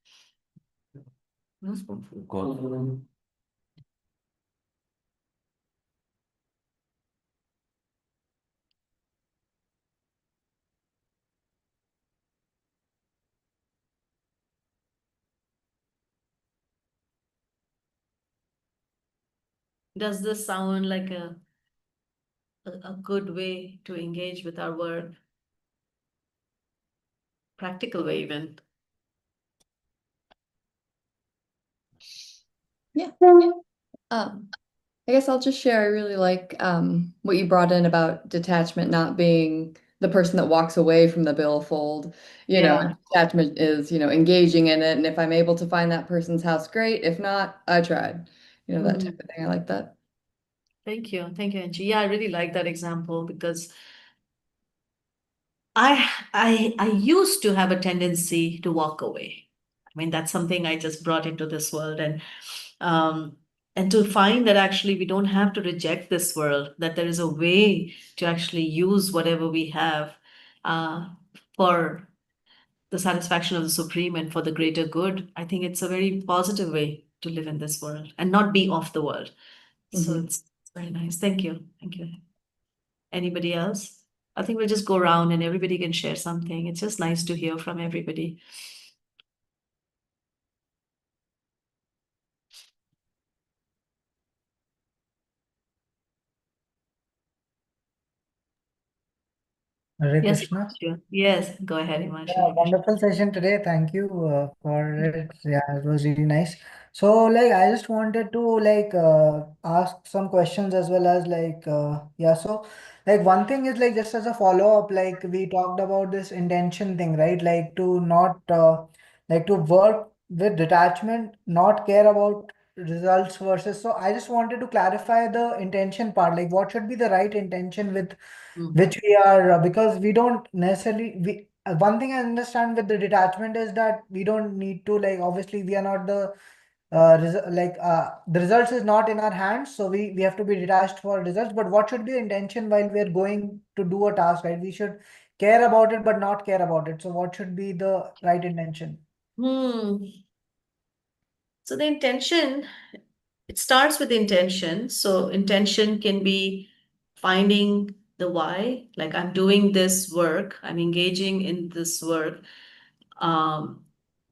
God. Does this sound like a good way to engage with our work? Practical way, even. Yeah. I guess I'll just share. I really like what you brought in about detachment not being the person that walks away from the billfold. You know, Yeah. detachment is, engaging in it. And if I'm able to find that person's house, great. If not, I tried. That type of thing. I like that. Thank you. Thank you, Angie. Yeah, I really like that example because I used to have a tendency to walk away. I mean, that's something I just brought into this world, um and to find that actually we don't have to reject this world, that there is a way to actually use whatever we have for the satisfaction of the supreme and for the greater good. I think it's a very positive way to live in this world and not be of the world. So Mhm. it's very nice. Thank you. Thank you. Anybody else? I think we'll just go around and everybody can share something. It's just nice to hear from everybody. Hare Yes, Krishna. Himanshu. Yes, go ahead, Yeah, Himanshu. wonderful session today. Thank you for it. Yeah, it was really nice. So, I just wanted to ask some questions as well as yeah. So, one thing is just as a follow-up, we talked about this intention thing, right? To not to work with detachment, not care about results versus. So, I just wanted to clarify the intention part. What should be the right intention with Mm. which we are because we don't necessarily we one thing I understand with the detachment is that we don't need to obviously we are not the results is not in our hands, so we have to be detached for results. But what should be the intention while we're going to do a task, right? We should care about it but not care about it. So what should be the right intention? Hmm. So the intention, it starts with intention. So intention can be finding the why, like I'm doing this work, I'm engaging in this work. Um,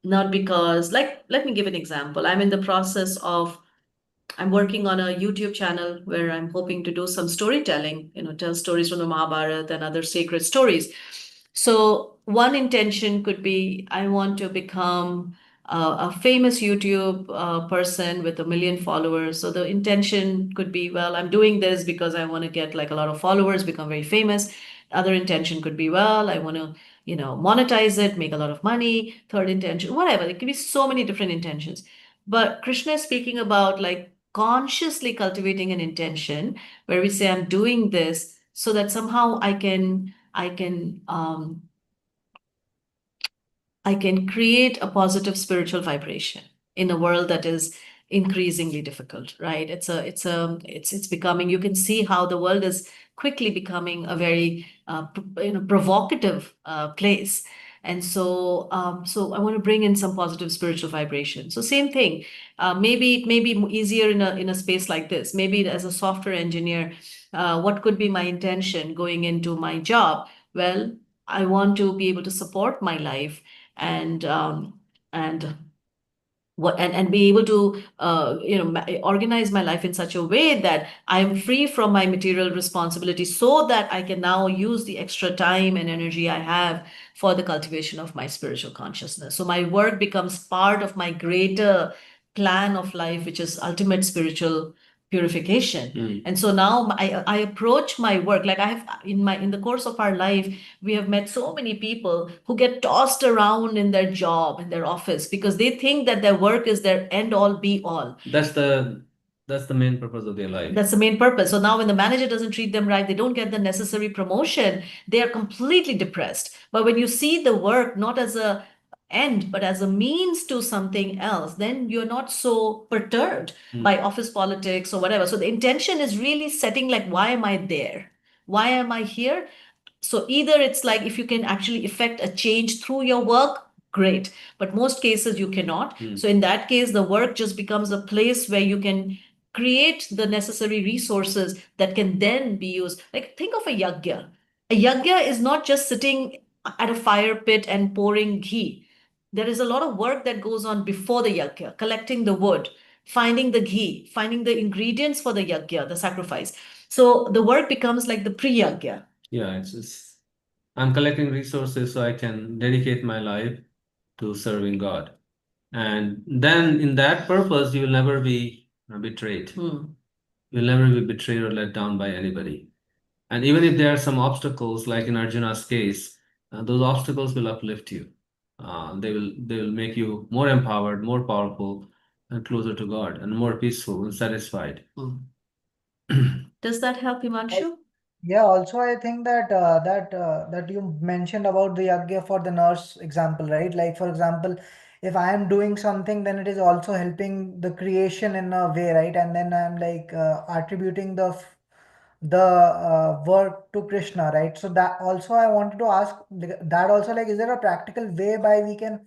Not because, like, let me give an example. I'm in the process of I'm working on a YouTube channel where I'm hoping to do some storytelling, tell stories from the Mahabharata and other sacred stories. So, one intention could be I want to become a famous YouTube person with 1 million followers. So, the intention could be, well, I'm doing this because I want to get like a lot of followers, become very famous. Other intention could be, well, I want to, monetize it, make a lot of money. Third intention, whatever. It could be so many different intentions. But Krishna is speaking about like consciously cultivating an intention where we say, I'm doing this so that somehow I can create a positive spiritual vibration in a world that is increasingly difficult, right? It's becoming, you can see how the world is quickly becoming a very provocative place. And so I want to bring in some positive spiritual vibration. So same thing. Maybe it may be easier in a space like this. Maybe as a software engineer, what could be my intention going into my job? Well, I want to be able to support my life and and and be able to organize my life in such a way that I am free from my material responsibilities, so that I can now use the extra time and energy I have for the cultivation of my spiritual consciousness. So my work becomes part of my greater plan of life, which is ultimate spiritual purification. And so now I approach my work like I have in the course of our life. We have met so many people who get tossed around in their job, in their office, because they think that their work is their end all be all. That's the main purpose of their life. That's the main purpose. So now when the manager doesn't treat them right, they don't get the necessary promotion, they are completely depressed. But when you see the work not as a end, but as a means to something else, then you're not so perturbed by office politics or whatever. So the intention is really setting like, why am I there? Why am I here? So either it's like if you can actually effect a change through your work, great. But most cases you cannot. So in that case, the work just becomes a place where you can create the necessary resources that can then be used. Like think of a yagya. A yagya is not just sitting at a fire pit and pouring ghee. There is a lot of work that goes on before the yagya, collecting the wood, finding the ghee, finding the ingredients for the yagya, the sacrifice. So the work becomes like the pre-yagya. Yeah, it's I'm collecting resources so I can dedicate my life to serving God. And then in that purpose, you will never be betrayed. You'll never be betrayed or let down by anybody. And even if there are some obstacles, like in Arjuna's case, those obstacles will uplift you. They will make you more empowered, more powerful, and closer to God, and more peaceful and satisfied. Does that help, Himanshu? Yeah, also I think that that you mentioned about the yagya for the nurse example, right? Like for example, if I am doing something, then it is also helping the creation in a way, right? And then I'm like attributing the work to Krishna, right? So that also I wanted to ask that also, like, is there a practical way by we can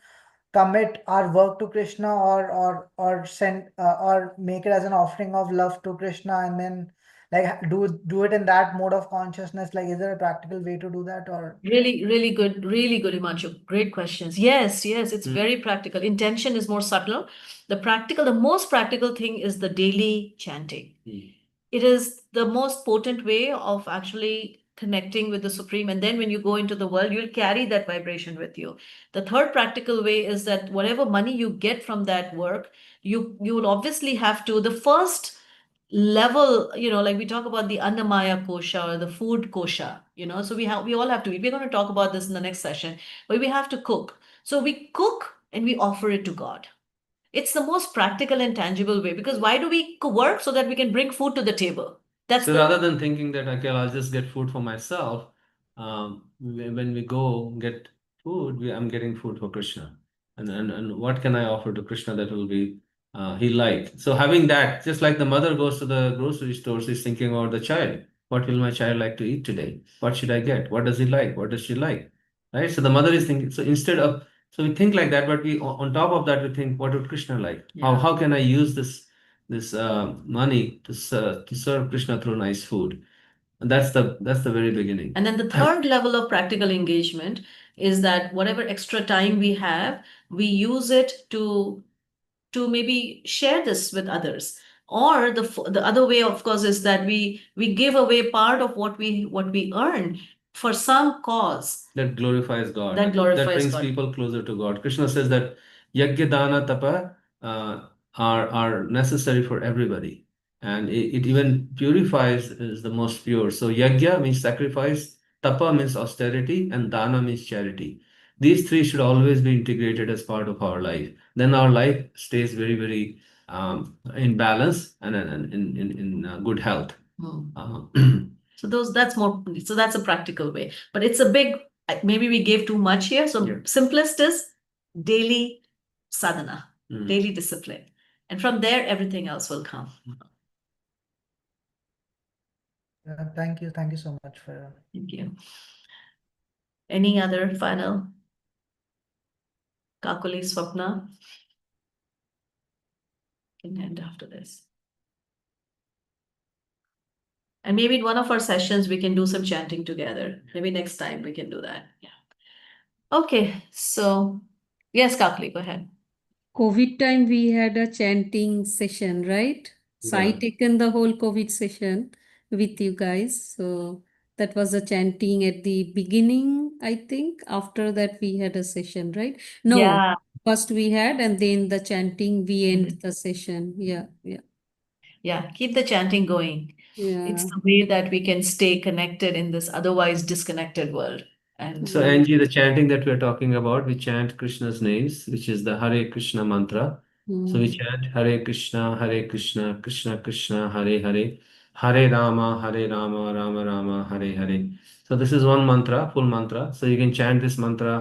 commit our work to Krishna, or send or make it as an offering of love to Krishna, and then like do it in that mode of consciousness? Like, is there a practical way to do that, or? Really good, Himanshu. Great questions. Yes, it's very practical. Intention is more subtle. The most practical thing is the daily chanting. It is the most potent way of actually connecting with the Supreme. And then when you go into the world, you'll carry that vibration with you. The third practical way is that whatever money you get from that work, you will obviously have to, the first level, like we talk about the Annamaya kosha or the food kosha, so we all have to eat. We're going to talk about this in the next session, but we have to cook. So we cook and we offer it to God. It's the most practical and tangible way, because why do we work? So that we can bring food to the table. So rather than thinking that, okay, I'll just get food for myself, when we go get food, I'm getting food for Krishna. And what can I offer to Krishna that will be he like? So having that, just like the mother goes to the grocery store, she's thinking about the child. What will my child like to eat today? What should I get? What does he like? What does she like? Right? So the mother is thinking, so we think like that, but we on top of that we think, what would Krishna like? How can I use this money to serve Krishna through nice food? And that's the very beginning. And then the third level of practical engagement is that whatever extra time we have, we use it to maybe share this with others. Or the other way, of course, is that we give away part of what we earn for some cause that glorifies God. that glorifies That brings God. people closer to God. Krishna says that yajna, dana, tapa are necessary for everybody, and it even purifies is the most pure. So yajna means sacrifice, tapa means austerity, and dana means charity. These three should always be integrated as part of our life. Then our life stays very, very in balance and in good health. So that's a practical way, but it's a big, maybe we gave too much here. So simplest is daily sadhana, daily discipline. And from there, everything else will come. Thank you so much for. Thank you. Any other final? Kakuli, Swapna? Can end after this. And maybe in one of our sessions, we can do some chanting together. Maybe next time we can do that. Yeah. Okay. So, yes, Kakli, go ahead. COVID time we had a chanting session, right? So I Yeah. taken the whole COVID session with you guys. So that was a chanting at the beginning, I think. After that we had a session, right? No, Yeah. first we had and then the chanting we Mhm. end the session. Yeah, yeah, Yeah, keep the chanting going. It's yeah. the way that we can stay connected in this otherwise disconnected world. And So, Angie, the chanting that we're talking about, we chant Krishna's names, which is the Hare Krishna mantra. So we Mm. chant Hare Krishna, Krishna Krishna, Hare Hare, Hare Rama, Rama Rama, Hare Hare. So this is one mantra, full mantra. So you can chant this mantra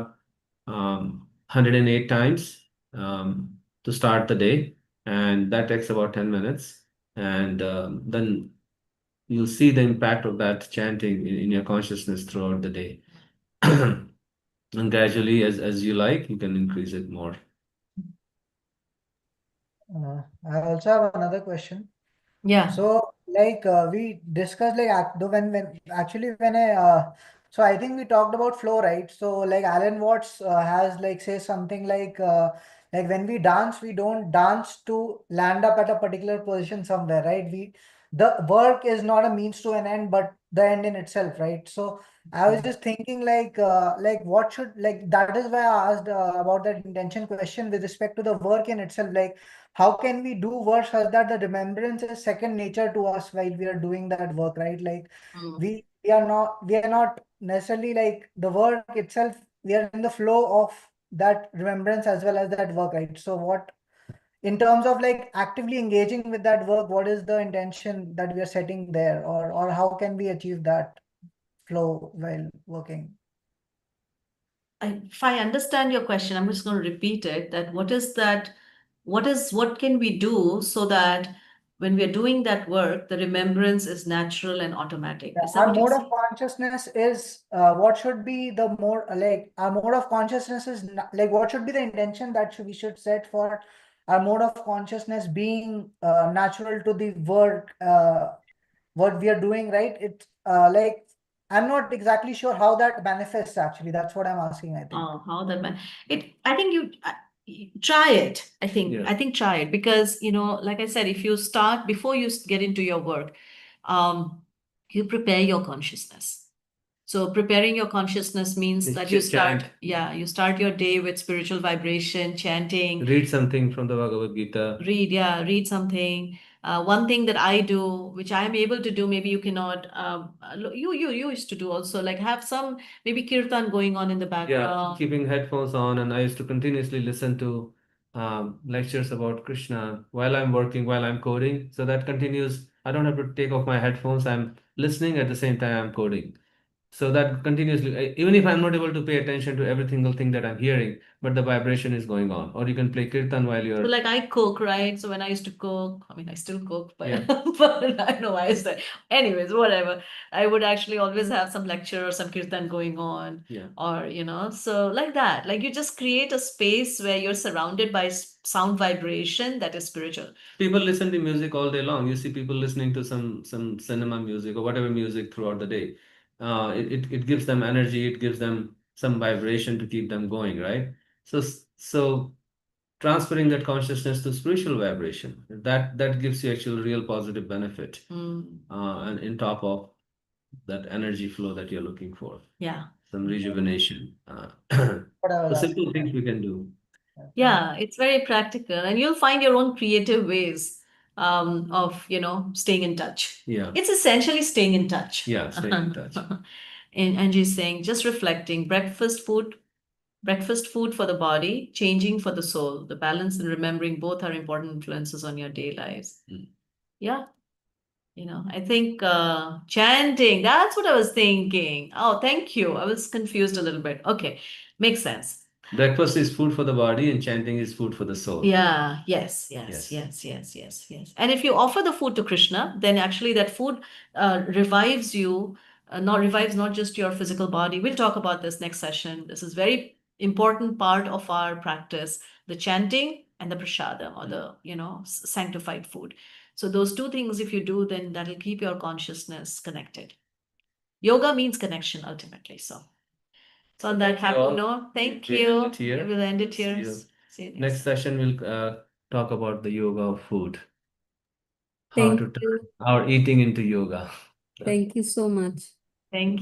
108 times to start the day, and that takes about 10 minutes. And then you'll see the impact of that chanting in your consciousness throughout the day. And gradually, as you like, you can increase it more. I also have another question. yeah. So, like we discussed, like when actually when so I think we talked about flow, right? So, like Alan Watts has like says something like when we dance, we don't dance to land up at a particular position somewhere, right? The work is not a means to an end, but the end in itself, right? So, I was just thinking like what should like that is why I asked about that intention question with respect to the work in itself, like how can we do work such that the remembrance is second nature to us while we are doing that work, right? Like Mm. we are not necessarily like the work itself, we are in the flow of that remembrance as well as that work, right? So what in terms of like actively engaging with that work, what is the intention that we are setting there, or how can we achieve that flow while working? If I understand your question, I'm just going to repeat it, that what is that, what can we do so that when we are doing that work, the remembrance is natural and automatic? Yeah, Is that our what you're mode of saying? consciousness is what should be the more like our mode of consciousness is like what should be the intention that we should set for our mode of consciousness being natural to the work what we are doing, right? It's like I'm not exactly sure how that manifests actually. That's what I'm asking, I think. Oh, how that man. I think you try it. Yeah. I think try it because, like I said, if you start before you get into your work, you prepare your consciousness. So preparing your consciousness means that you start, Chant. you start your day with spiritual vibration, chanting, Read something from the Bhagavad Gita. read something. One thing that I do, which I am able to do, maybe you cannot. You used to do also, like have some maybe kirtan going on in the Yeah, background. keeping headphones on, and I used to continuously listen to lectures about Krishna while I'm working, while I'm coding. So that continues. I don't have to take off my headphones. I'm listening at the same time I'm coding. So that continuously, even if I'm not able to pay attention to every single thing that I'm hearing, but the vibration is going on. Or you can play kirtan while So you're. like I cook, right? So when I used to cook, I mean I still cook, but Yeah. but I don't know why I said. Anyways, whatever. I would actually always have some lecture or some kirtan going on, Yeah. or so like that. Like you just create a space where you're surrounded by sound vibration that is spiritual. People listen to music all day long. You see people listening to some cinema music or whatever music throughout the day. It gives them energy. It gives them some vibration to keep them going, right? So transferring that consciousness to spiritual vibration, that gives you actual real positive benefit. Mm. And in top of that energy flow that you're looking for, Yeah. some rejuvenation. What I So was simple asking. things we can do. Yeah, it's very practical, and you'll find your own creative ways of, staying in touch. Yeah. It's essentially staying in touch. Yeah, staying in touch. And Angie's saying, just reflecting, breakfast food for the body, changing for the soul. The balance and remembering both are important influences on your day lives. Mm. Yeah. I think chanting, that's what I was thinking. Oh, thank you. I was confused a little bit. Okay, makes sense. Breakfast is food for the body, and chanting is food for the soul. Yeah, yes. And if you offer the food to Krishna, then actually that food revives you, not just your physical body. We'll talk about this next session. This is very important part of our practice, the chanting and the prasadam, or the, sanctified food. So those two things, if you do, then that'll keep your consciousness connected. Yoga means connection ultimately. So on that Thank you happy all. note, thank We'll end you. it here. We'll end it See here. you. See you Next session, we'll talk about the yoga of food, how Thank to turn you. our eating into yoga. Thank you so much. Thank